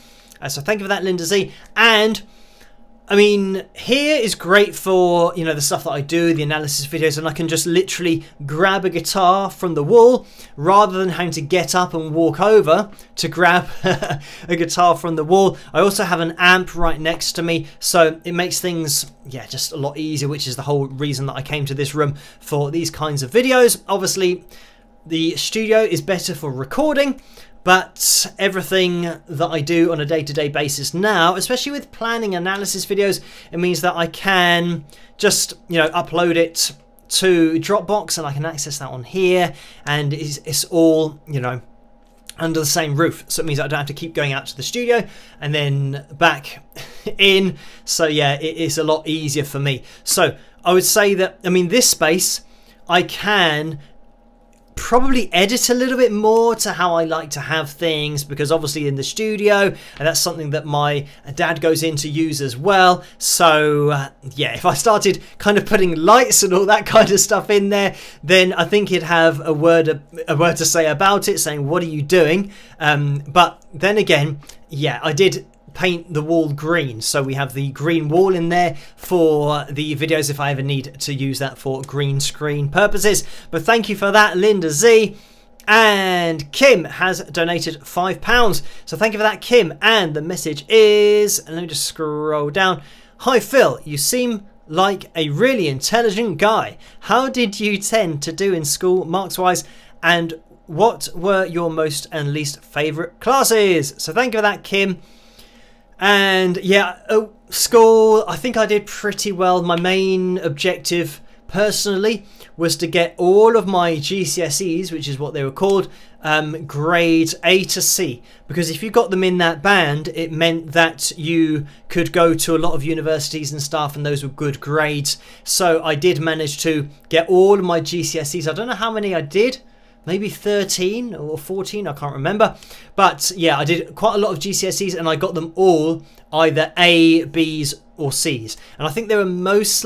So thank you for that, Linda Z. And I mean, here is great for, the stuff that I do, the analysis videos, and I can just literally grab a guitar from the wall rather than having to get up and walk over to grab a guitar from the wall. I also have an amp right next to me, so it makes things, just a lot easier, which is the whole reason that I came to this room for these kinds of videos. Obviously, the studio is better for recording, but everything that I do on a day-to-day basis now, especially with planning analysis videos, it means that I can just, upload it to Dropbox and I can access that on here, and it's all, under the same roof, so it means I don't have to keep going out to the studio and then back in. So yeah, it is a lot easier for me. So I would say that, I mean, this space I can probably edit a little bit more to how I like to have things, because obviously in the studio, and that's something that my dad goes in to use as well. So yeah, if I started kind of putting lights and all that kind of stuff in there, then I think he'd have a word to say about it, saying, what are you doing? But then again, yeah, I did paint the wall green, so we have the green wall in there for the videos if I ever need to use that for green screen purposes. But thank you for that, Linda Z. And Kim has donated £5, so thank you for that, Kim. And the message is, let me just scroll down. Hi Phil, you seem like a really intelligent guy. How did you tend to do in school marks wise, and what were your most and least favourite classes? So thank you for that, Kim. And yeah, school, I think I did pretty well. My main objective personally was to get all of my GCSEs, which is what they were called, grades A to C, because if you got them in that band, it meant that you could go to a lot of universities and stuff, and those were good grades. So I did manage to get all of my GCSEs. I don't know how many I did. Maybe 13 or 14, I can't remember. But yeah, I did quite a lot of GCSEs, and I got them all either A, Bs or Cs. And I think they were most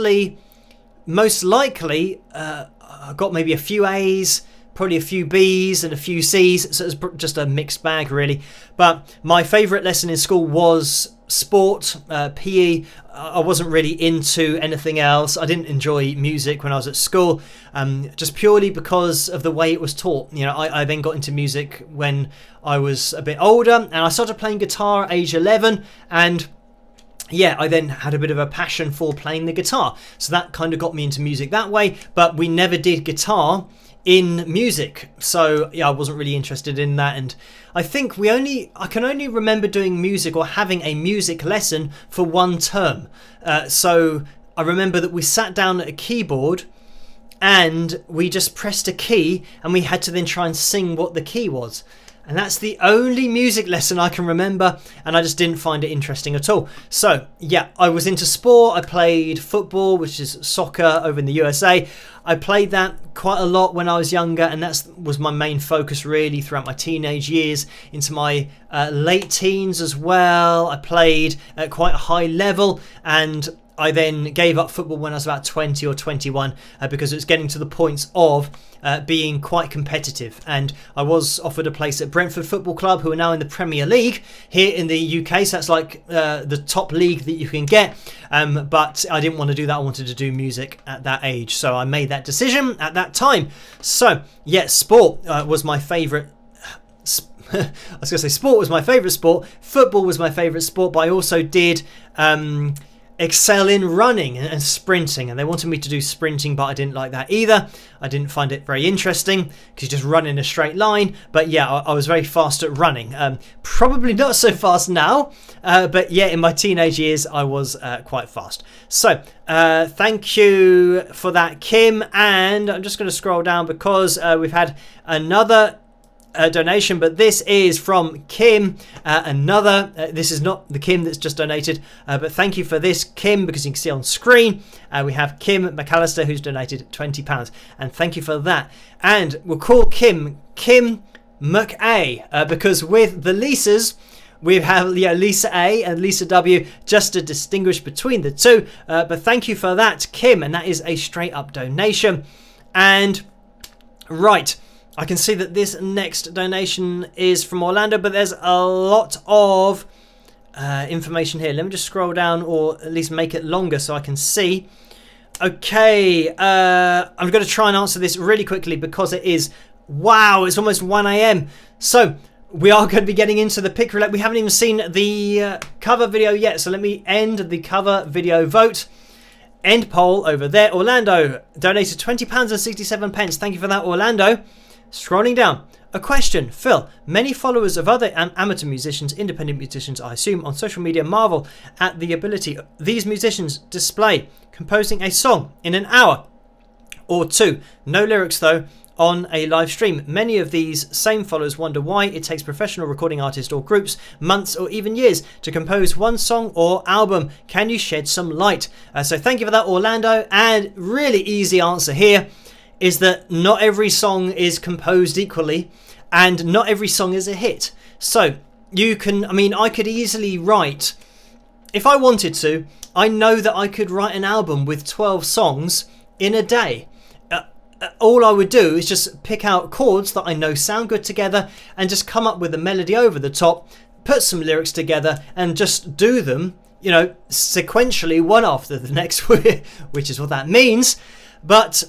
likely, I got maybe a few As, probably a few Bs and a few Cs. So it was just a mixed bag really. But my favourite lesson in school was sport, PE. I wasn't really into anything else. I didn't enjoy music when I was at school, just purely because of the way it was taught. You know, I then got into music when I was a bit older, and I started playing guitar at age 11, and yeah, I then had a bit of a passion for playing the guitar. So that kind of got me into music that way, but we never did guitar in music, so yeah, I wasn't really interested in that. And I think I can only remember doing music or having a music lesson for one term. So I remember that we sat down at a keyboard and we just pressed a key, and we had to then try and sing what the key was. And that's the only music lesson I can remember, and I just didn't find it interesting at all. So yeah, I was into sport. I played football, which is soccer over in the USA. I played that quite a lot when I was younger, and that was my main focus really throughout my teenage years into my late teens as well. I played at quite a high level, and I then gave up football when I was about 20 or 21 because it was getting to the point of being quite competitive. And I was offered a place at Brentford Football Club, who are now in the Premier League here in the UK. So that's like the top league that you can get. But I didn't want to do that. I wanted to do music at that age. So I made that decision at that time. So yeah, sport was my favourite. I was going to say sport was my favourite sport. Football was my favourite sport, but I also did excel in running and sprinting, and they wanted me to do sprinting, but I didn't like that either. I didn't find it very interesting because you just run in a straight line. But yeah, I was very fast at running. Probably not so fast now, but yeah, in my teenage years I was quite fast. So thank you for that, Kim. And I'm just going to scroll down because we've had another donation, but this is from Kim. This is not the Kim that's just donated, but thank you for this, Kim, because you can see on screen we have Kim McAllister, who's donated £20, and thank you for that. And we'll call Kim McA, because with the Lisas we have Lisa A and Lisa W, just to distinguish between the two. But thank you for that, Kim, and that is a straight up donation. And right, I can see that this next donation is from Orlando, but there's a lot of information here. Let me just scroll down, or at least make it longer so I can see. Okay, I'm going to try and answer this really quickly because it is, wow, it's almost 1 a.m. So we are going to be getting into the pick roulette. We haven't even seen the cover video yet, so let me end the cover video vote. End poll over there. Orlando donated £20.67. Thank you for that, Orlando. Scrolling down, a question. Phil, many followers of other amateur musicians, independent musicians, I assume, on social media marvel at the ability these musicians display composing a song in an hour or two. No lyrics though. on a live stream. Many of these same followers wonder why it takes professional recording artists or groups months or even years to compose one song or album. Can you shed some light? So thank you for that, Orlando. And really easy answer here is that not every song is composed equally and not every song is a hit. So you can, I could easily write, if I wanted to, I know that I could write an album with 12 songs in a day. All I would do is just pick out chords that I know sound good together and just come up with a melody over the top, put some lyrics together and just do them, sequentially one after the next, which is what that means. But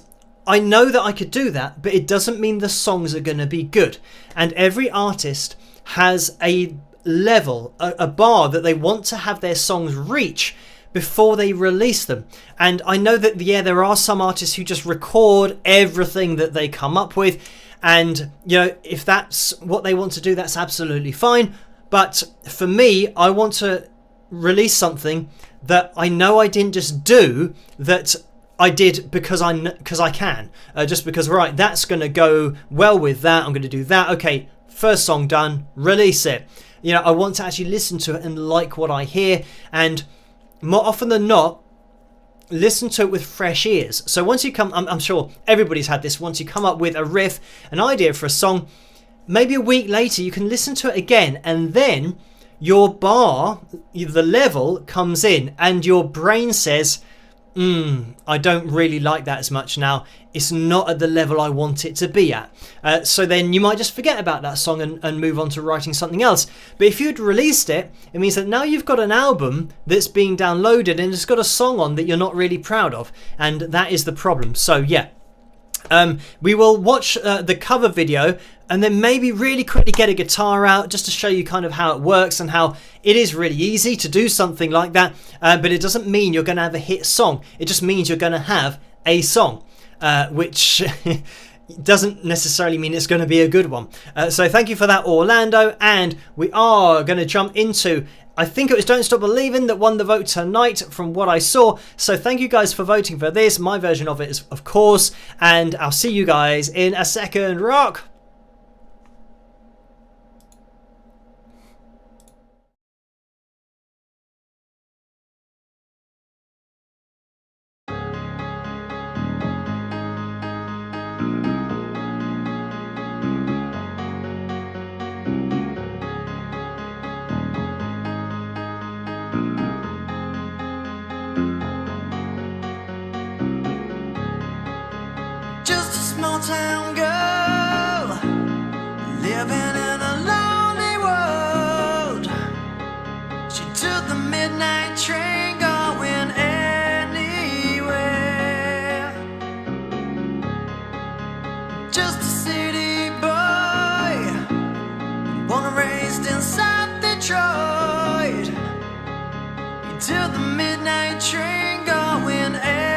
I know that I could do that, but it doesn't mean the songs are going to be good. And every artist has a level, a bar that they want to have their songs reach before they release them. And I know that, there are some artists who just record everything that they come up with. And, if that's what they want to do, that's absolutely fine. But for me, I want to release something that I know I didn't just do, that I did because I can. Just because, right, that's going to go well with that. I'm going to do that. Okay, first song done, release it. I want to actually listen to it and like what I hear. And more often than not, listen to it with fresh ears. So once you come, I'm sure everybody's had this, once you come up with a riff, an idea for a song, maybe a week later you can listen to it again, and then your bar, the level comes in and your brain says, I don't really like that as much now. It's not at the level I want it to be at. So then you might just forget about that song and move on to writing something else. But if you'd released it, it means that now you've got an album that's being downloaded and it's got a song on that you're not really proud of. And that is the problem. So yeah. We will watch the cover video and then maybe really quickly get a guitar out just to show you kind of how it works and how it is really easy to do something like that. But it doesn't mean you're going to have a hit song. It just means you're going to have a song, which doesn't necessarily mean it's going to be a good one. So thank you for that, Orlando. And we are going to jump into, I think it was Don't Stop Believing that won the vote tonight from what I saw. So thank you guys for voting for this. My version of it is, of course. And I'll see you guys in a second. Rock! Small town girl living in a lonely world. She took the midnight train going anywhere. Just a city boy, born and raised in South Detroit. He took the midnight train going anywhere.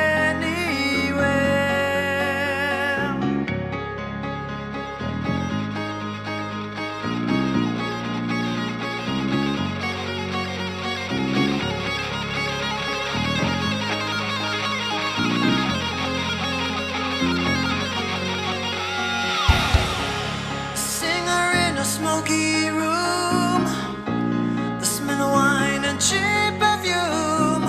Smoky room, the smell of wine and cheap perfume.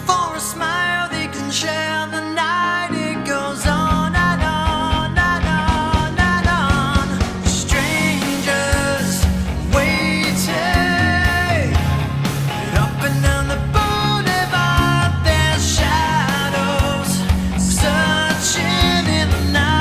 For a smile they can share the night. It goes on and on and on and on. Strangers waiting up and down the boulevard. There's shadows searching in the night.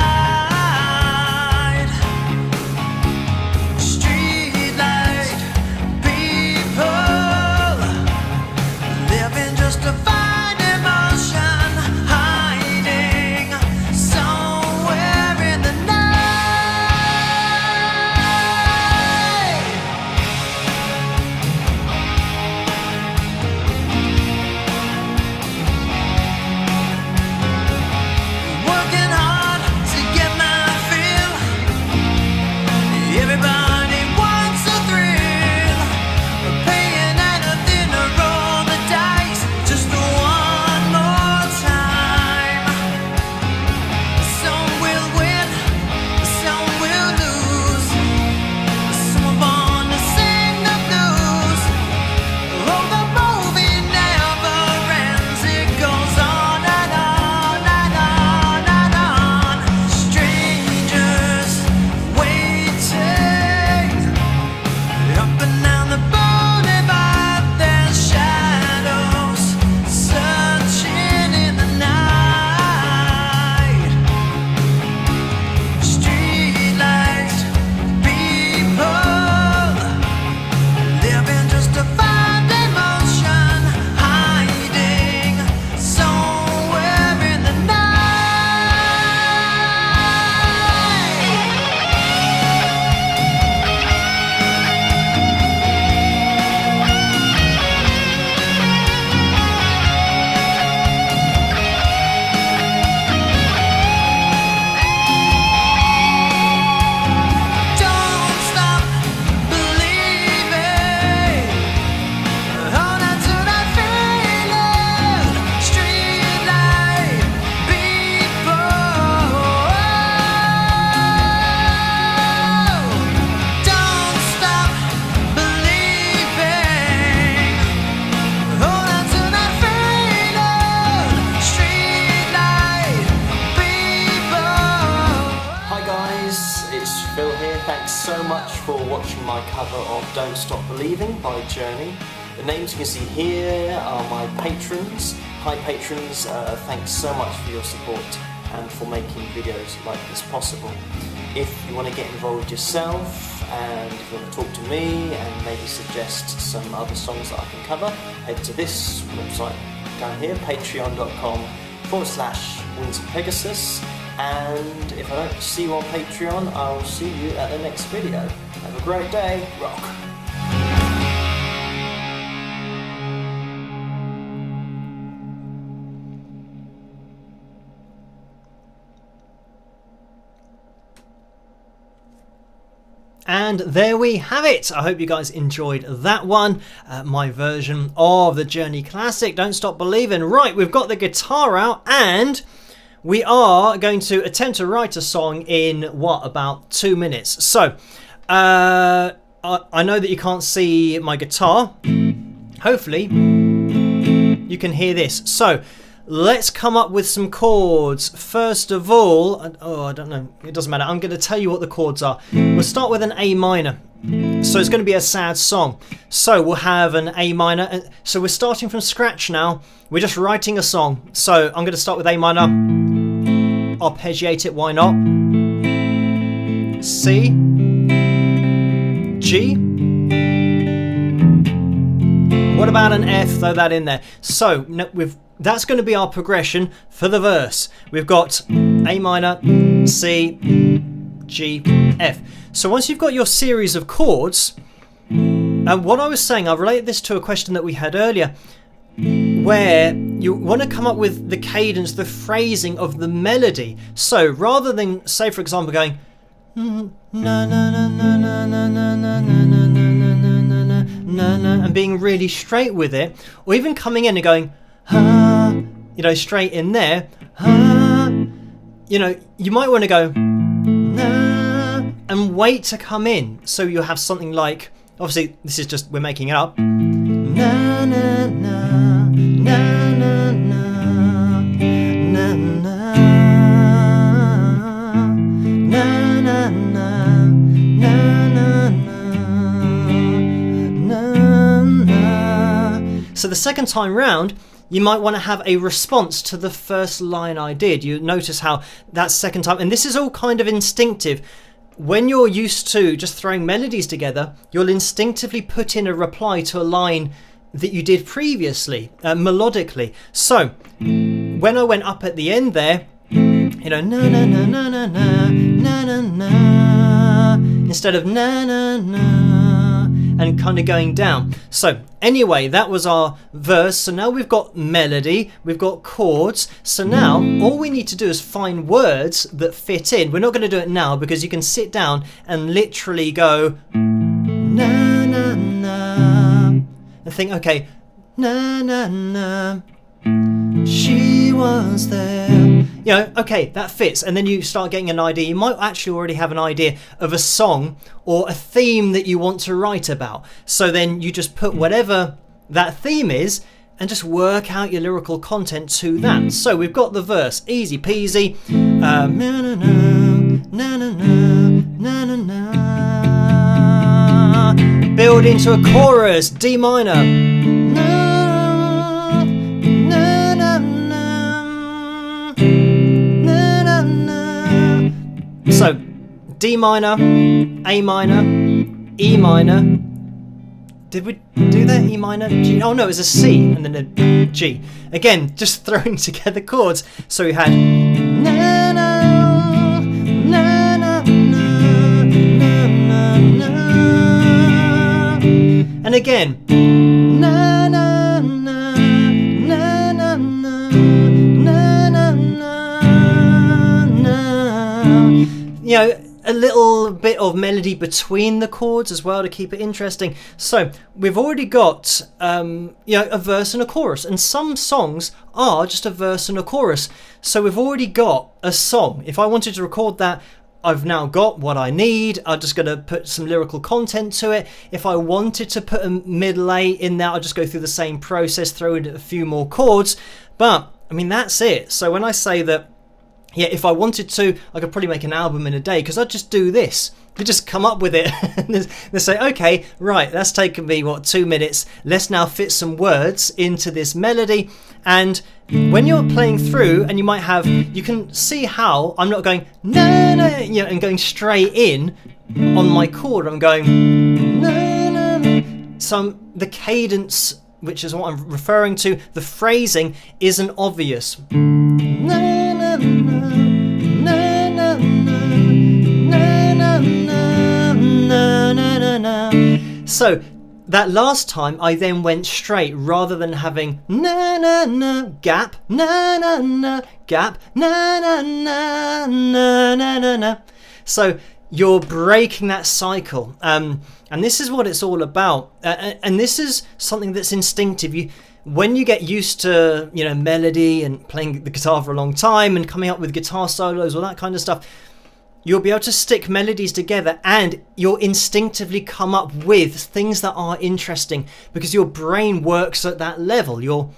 much for watching my cover of Don't Stop Believing by Journey. The names you can see here are my patrons. Hi patrons, thanks so much for your support and for making videos like this possible. If you want to get involved yourself and if you want to talk to me and maybe suggest some other songs that I can cover, head to this website down here, patreon.com/Wings of Pegasus. And if I don't see you on Patreon, I'll see you at the next video. Have a great day. Rock! And there we have it. I hope you guys enjoyed that one. My version of the Journey classic, Don't Stop Believing. Right, we've got the guitar out and we are going to attempt to write a song in, what, about 2 minutes. So, I know that you can't see my guitar. Hopefully, you can hear this. So, let's come up with some chords. First of all, I don't know, it doesn't matter. I'm going to tell you what the chords are. We'll start with an A minor. So it's going to be a sad song. So we'll have an A minor. So we're starting from scratch now. We're just writing a song. So I'm going to start with A minor. Arpeggiate it, why not? C, G. What about an F? Throw that in there. So that's going to be our progression for the verse. We've got A minor, C, G, F. So once you've got your series of chords, and what I was saying, I've related this to a question that we had earlier, where you want to come up with the cadence, the phrasing of the melody. So rather than, say for example, going na na na na na na na na na na na na, and being really straight with it, or even coming in and going straight in there, you might want to go and wait to come in. So you'll have something like, obviously this is just, we're making it up. Na na na na na na na na na na na. So the second time round, you might want to have a response to the first line I did. You notice how that second time, and this is all kind of instinctive. When you're used to just throwing melodies together, you'll instinctively put in a reply to a line that you did previously, melodically. So, when I went up at the end there, na na na na na na na na na, instead of na na na, and kind of going down. So anyway, that was our verse. So now we've got melody, we've got chords. So now all we need to do is find words that fit in. We're not going to do it now because you can sit down and literally go na na na and think, okay, na na na, she was there. Okay, that fits. And then you start getting an idea. You might actually already have an idea of a song or a theme that you want to write about. So then you just put whatever that theme is and just work out your lyrical content to that. So we've got the verse, easy peasy. Na na na na na na na na. Build into a chorus, D minor. So, D minor, A minor, E minor. Did we do that? E minor, G? Oh no, it was a C and then a G. Again, just throwing together chords. So we had na na na na na na na, and again na na na na na na na na. A little bit of melody between the chords as well to keep it interesting. So we've already got a verse and a chorus, and some songs are just a verse and a chorus. So we've already got a song. If I wanted to record that, I've now got what I need. I'm just going to put some lyrical content to it. If I wanted to put a middle A in there, I'll just go through the same process, throw in a few more chords. But I mean, that's it. So when I say that yeah, if I wanted to, I could probably make an album in a day, because I'd just do this. You just come up with it and they say, okay, right, that's taken me 2 minutes. Let's now fit some words into this melody. And when you're playing through, and you can see how I'm not going na na, and going straight in on my chord. I'm going na na na. So the cadence, which is what I'm referring to, the phrasing isn't obvious. Na na na na na na na na na. So that last time I then went straight, rather than having na na na gap, na na na gap, na na na na na na na. So you're breaking that cycle, and this is what it's all about. And this is something that's instinctive. When you get used to melody and playing the guitar for a long time and coming up with guitar solos, all that kind of stuff, you'll be able to stick melodies together, and you'll instinctively come up with things that are interesting because your brain works at that level. You're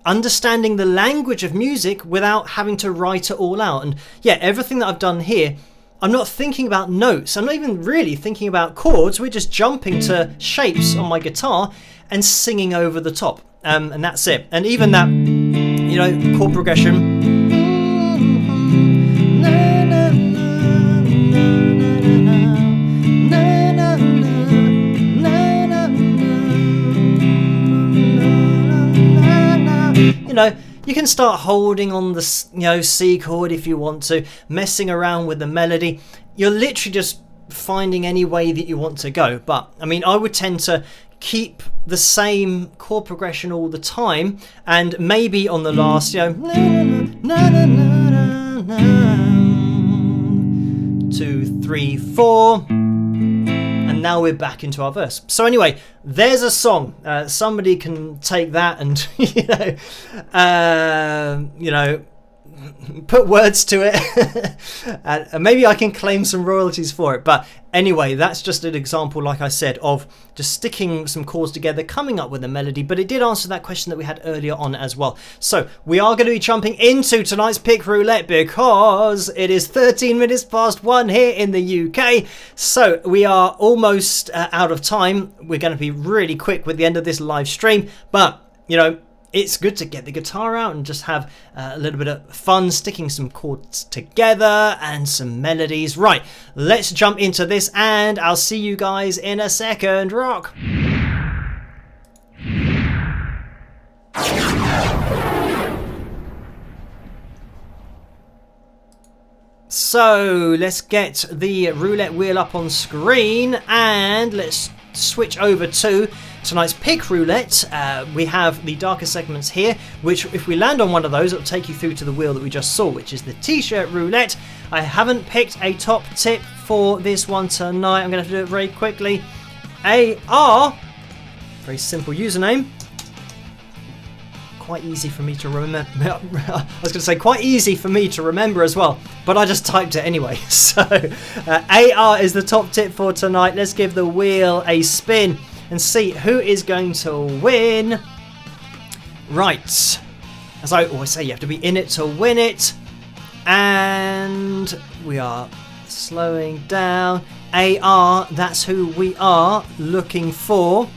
understanding the language of music without having to write it all out. And yeah, everything that I've done here, I'm not thinking about notes. I'm not even really thinking about chords. We're just jumping to shapes on my guitar and singing over the top. And that's it. And even that, chord progression. You can start holding on the C chord if you want to, messing around with the melody. You're literally just finding any way that you want to go. But I mean, I would tend to keep the same chord progression all the time, and maybe on the last, 2, 3, 4. And now we're back into our verse. So anyway, there's a song. Somebody can take that and put words to it, and maybe I can claim some royalties for it. But anyway, that's just an example, like I said, of just sticking some chords together, coming up with a melody. But it did answer that question that we had earlier on as well. So we are going to be jumping into tonight's pick roulette, because it is 13 minutes past 1 here in the UK. So we are almost out of time. We're going to be really quick with the end of this live stream, but it's good to get the guitar out and just have a little bit of fun sticking some chords together and some melodies. Right, let's jump into this, and I'll see you guys in a second. Rock! So let's get the roulette wheel up on screen, and let's switch over to tonight's pick roulette. We have the darker segments here, which if we land on one of those, it'll take you through to the wheel that we just saw, which is the t-shirt roulette. I haven't picked a top tip for this one tonight. I'm going to have to do it very quickly. AR, very simple username. Quite easy for me to remember. I was going to say quite easy for me to remember as well, but I just typed it anyway. So AR is the top tip for tonight. Let's give the wheel a spin and see who is going to win. Right, as I always say, you have to be in it to win it, and we are slowing down. AR, that's who we are looking for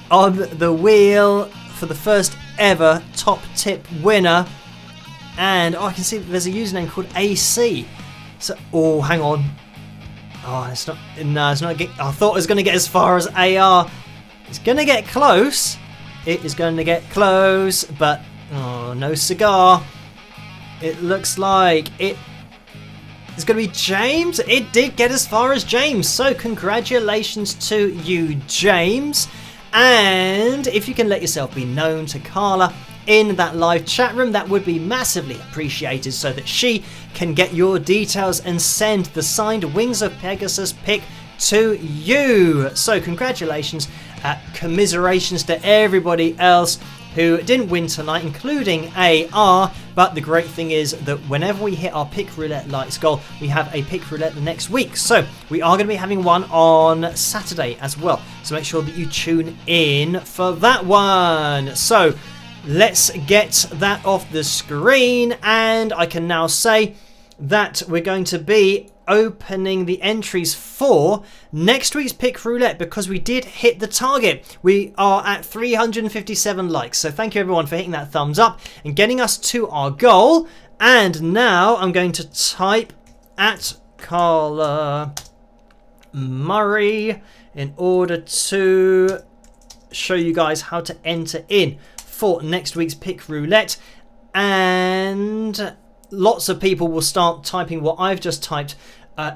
on the wheel for the first ever top tip winner. And I can see that there's a username called AC. So, hang on. Oh, it's not. No, it's not. I thought it was going to get as far as AR. It's going to get close. It is going to get close, but no cigar. It looks like it's going to be James. It did get as far as James. So congratulations to you, James. And if you can let yourself be known to Carla in that live chat room, that would be massively appreciated, so that she can get your details and send the signed Wings of Pegasus pick to you. So congratulations, commiserations to everybody else who didn't win tonight, including AR. But the great thing is that whenever we hit our pick roulette lights goal, we have a pick roulette the next week. So we are going to be having one on Saturday as well. So make sure that you tune in for that one. So let's get that off the screen, and I can now say that we're going to be opening the entries for next week's Pick Roulette because we did hit the target. We are at 357 likes, so thank you everyone for hitting that thumbs up and getting us to our goal. And now I'm going to type at Carla Murray in order to show you guys how to enter in for next week's Pick Roulette, and lots of people will start typing what I've just typed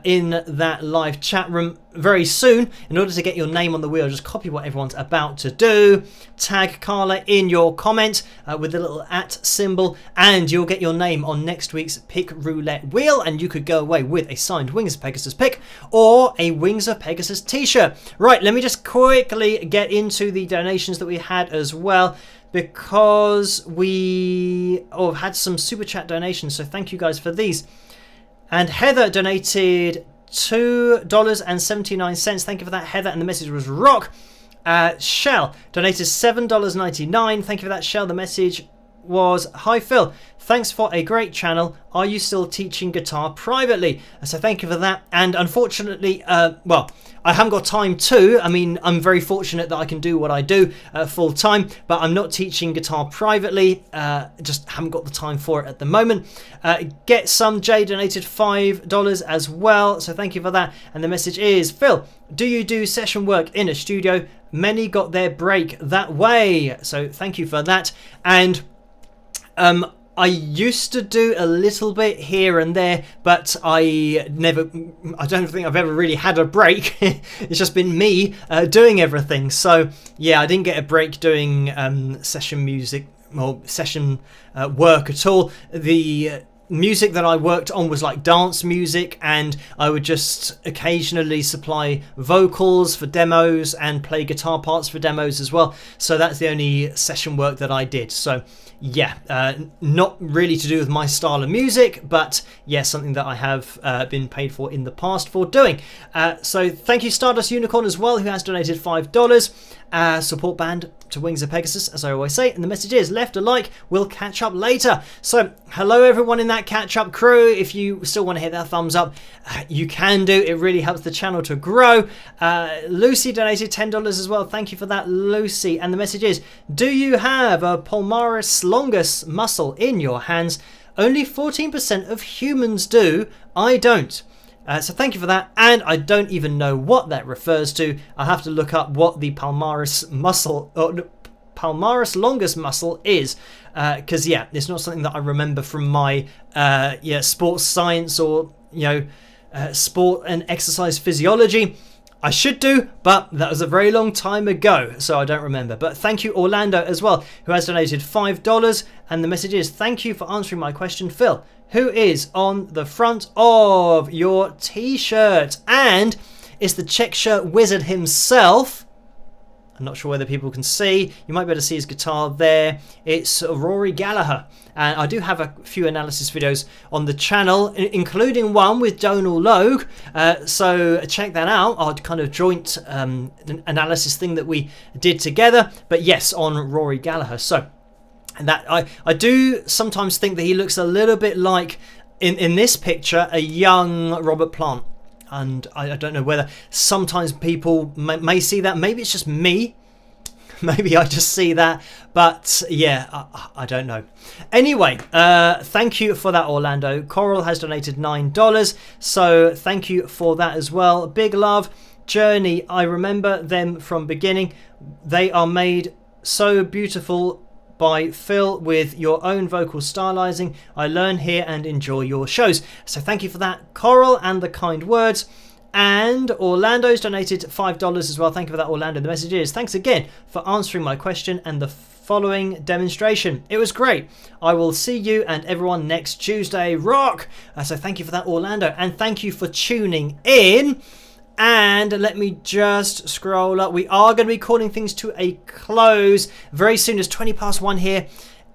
in that live chat room very soon. In order to get your name on the wheel, just copy what everyone's about to do, tag Carla in your comment with the little @ symbol, and you'll get your name on next week's Pick Roulette wheel, and you could go away with a signed Wings of Pegasus pick or a Wings of Pegasus t-shirt. Right, let me just quickly get into the donations that we had as well, because we had some super chat donations, so thank you guys for these. And Heather donated $2.79. Thank you for that, Heather, and the message was rock. Shell donated $7.99. Thank you for that, Shell. The message was, hi Phil, thanks for a great channel. Are you still teaching guitar privately? So thank you for that. And unfortunately, well, I haven't got time to. I mean, I'm very fortunate that I can do what I do full time, but I'm not teaching guitar privately. Just haven't got the time for it at the moment. Get Some Jay donated $5 as well, so thank you for that. And the message is, Phil, do you do session work in a studio? Many got their break that way. So thank you for that. And I used to do a little bit here and there, but I don't think I've ever really had a break. It's just been me doing everything. So yeah, I didn't get a break doing session music or session work at all. The music that I worked on was like dance music, and I would just occasionally supply vocals for demos and play guitar parts for demos as well. So that's the only session work that I did. So yeah, not really to do with my style of music, but yeah, something that I have been paid for in the past for doing. So thank you Stardust Unicorn as well, who has donated $5. Support band to Wings of Pegasus, as I always say, and the message is, left a like, we'll catch up later. So hello everyone in that catch up crew. If you still want to hit that thumbs up, you can do. It really helps the channel to grow. Lucy donated $10 as well. Thank you for that, Lucy. And the message is, do you have a palmaris longus muscle in your hands? Only 14% of humans do. I don't. So thank you for that, and I don't even know what that refers to. I'll have to look up what the palmaris muscle, or palmaris longus muscle is, because yeah, it's not something that I remember from my sports science or sport and exercise physiology. I should do, but that was a very long time ago, so I don't remember. But thank you Orlando as well, who has donated $5, and the message is, thank you for answering my question, Phil. Who is on the front of your t-shirt? And it's the check shirt wizard himself. I'm not sure whether people can see. You might be able to see his guitar there. It's Rory Gallagher. And I do have a few analysis videos on the channel, including one with Donal Logue. So check that out. Our kind of joint analysis thing that we did together. But yes, on Rory Gallagher. So, and that I do sometimes think that he looks a little bit like, in this picture, a young Robert Plant. And I don't know whether sometimes people may see that. Maybe it's just me. Maybe I just see that. But yeah, I don't know. Anyway, thank you for that, Orlando. Coral has donated $9. So thank you for that as well. Big love. Journey, I remember them from beginning. They are made so beautiful by Phil with your own vocal stylizing. I learn here and enjoy your shows. So thank you for that, Coral, and the kind words. And Orlando's donated $5 as well. Thank you for that, Orlando. The message is, thanks again for answering my question and the following demonstration. It was great. I will see you and everyone next Tuesday. Rock! So thank you for that, Orlando. And thank you for tuning in. And let me just scroll up. We are going to be calling things to a close very soon. It's 1:20 here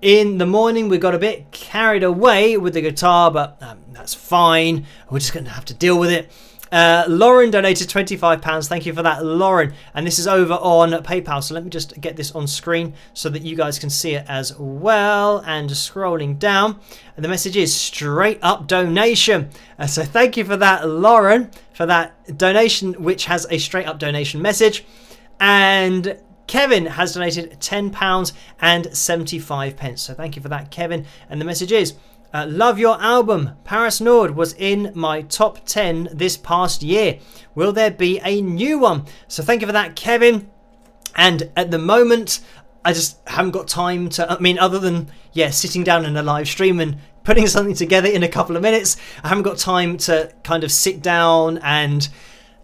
in the morning. We got a bit carried away with the guitar, but that's fine. We're just going to have to deal with it. Lauren donated £25. Thank you for that, Lauren. And this is over on PayPal. So let me just get this on screen so that you guys can see it as well. And just scrolling down. And the message is straight up donation. So thank you for that, Lauren, for that donation, which has a straight up donation message. And Kevin has donated £10 and 75 pence. So thank you for that, Kevin. And the message is, love your album. Paris Nord was in my top 10 this past year. Will there be a new one? So thank you for that, Kevin. And at the moment, I just haven't got time to, other than, sitting down in a live stream and putting something together in a couple of minutes, I haven't got time to kind of sit down and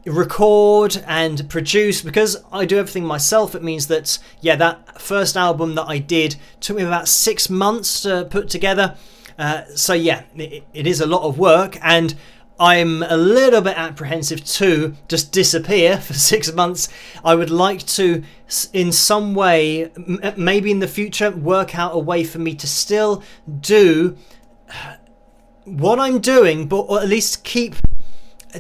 record and produce, because I do everything myself. It means that, that first album that I did took me about 6 months to put together. It is a lot of work, and I'm a little bit apprehensive to just disappear for 6 months. I would like to, in some way, maybe in the future, work out a way for me to still do what I'm doing, but or at least keep,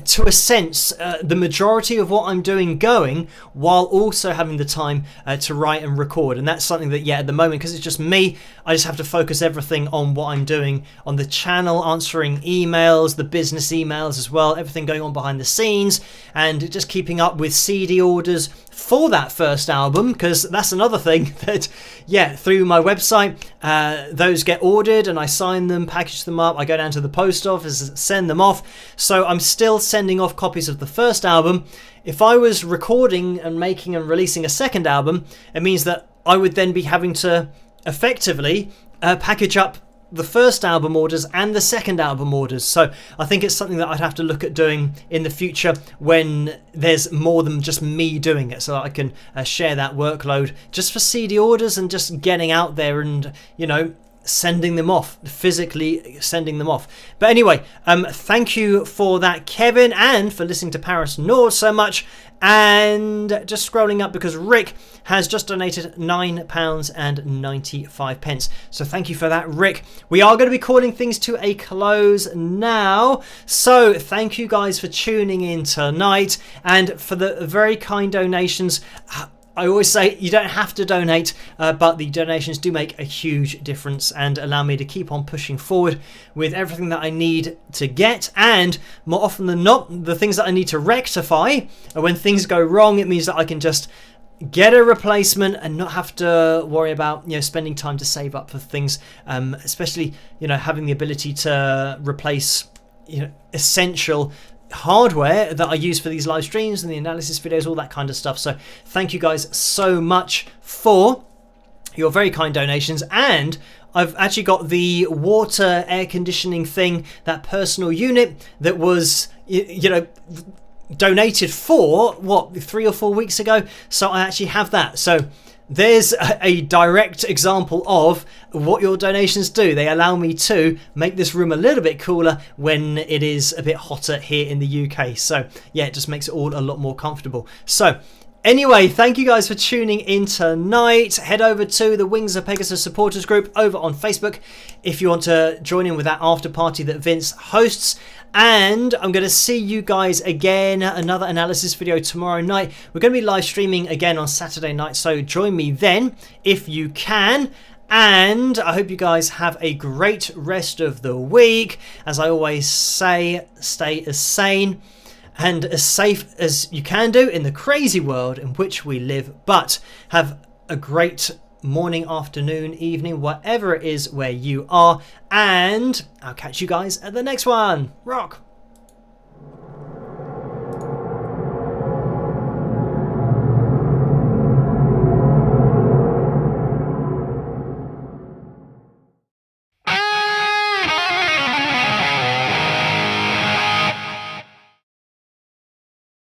to a sense, the majority of what I'm doing going, while also having the time to write and record. And that's something that, at the moment, because it's just me, I just have to focus everything on what I'm doing on the channel, answering emails, the business emails as well, everything going on behind the scenes, and just keeping up with CD orders for that first album, because that's another thing that, through my website, those get ordered and I sign them, package them up, I go down to the post office, send them off. So I'm still sending off copies of the first album. If I was recording and making and releasing a second album, it means that I would then be having to effectively package up the first album orders and the second album orders. So I think it's something that I'd have to look at doing in the future when there's more than just me doing it, so that I can share that workload just for CD orders and just getting out there and, sending them off, physically sending them off. But anyway, thank you for that, Kevin, and for listening to Paris Nord so much. And just scrolling up, because Rick has just donated £9 and 95 pence. So thank you for that, Rick. We are going to be calling things to a close now. So thank you guys for tuning in tonight and for the very kind donations. I always say you don't have to donate, but the donations do make a huge difference and allow me to keep on pushing forward with everything that I need to get. And more often than not, the things that I need to rectify. And when things go wrong, it means that I can just get a replacement and not have to worry about spending time to save up for things, especially having the ability to replace essential hardware that I use for these live streams and the analysis videos, all that kind of stuff. So thank you guys so much for your very kind donations. And I've actually got the water air conditioning thing, that personal unit that was donated for 3 or 4 weeks ago. So I actually have that. So there's a direct example of what your donations do. They allow me to make this room a little bit cooler when it is a bit hotter here in the UK. So it just makes it all a lot more comfortable. So anyway, thank you guys for tuning in tonight. Head over to the Wings of Pegasus supporters group over on Facebook if you want to join in with that after party that Vince hosts. And I'm going to see you guys again, another analysis video tomorrow night. We're going to be live streaming again on Saturday night, so join me then if you can. And I hope you guys have a great rest of the week. As I always say, stay as sane and as safe as you can do in the crazy world in which we live. But have a great morning, afternoon, evening, whatever it is where you are. And I'll catch you guys at the next one. Rock!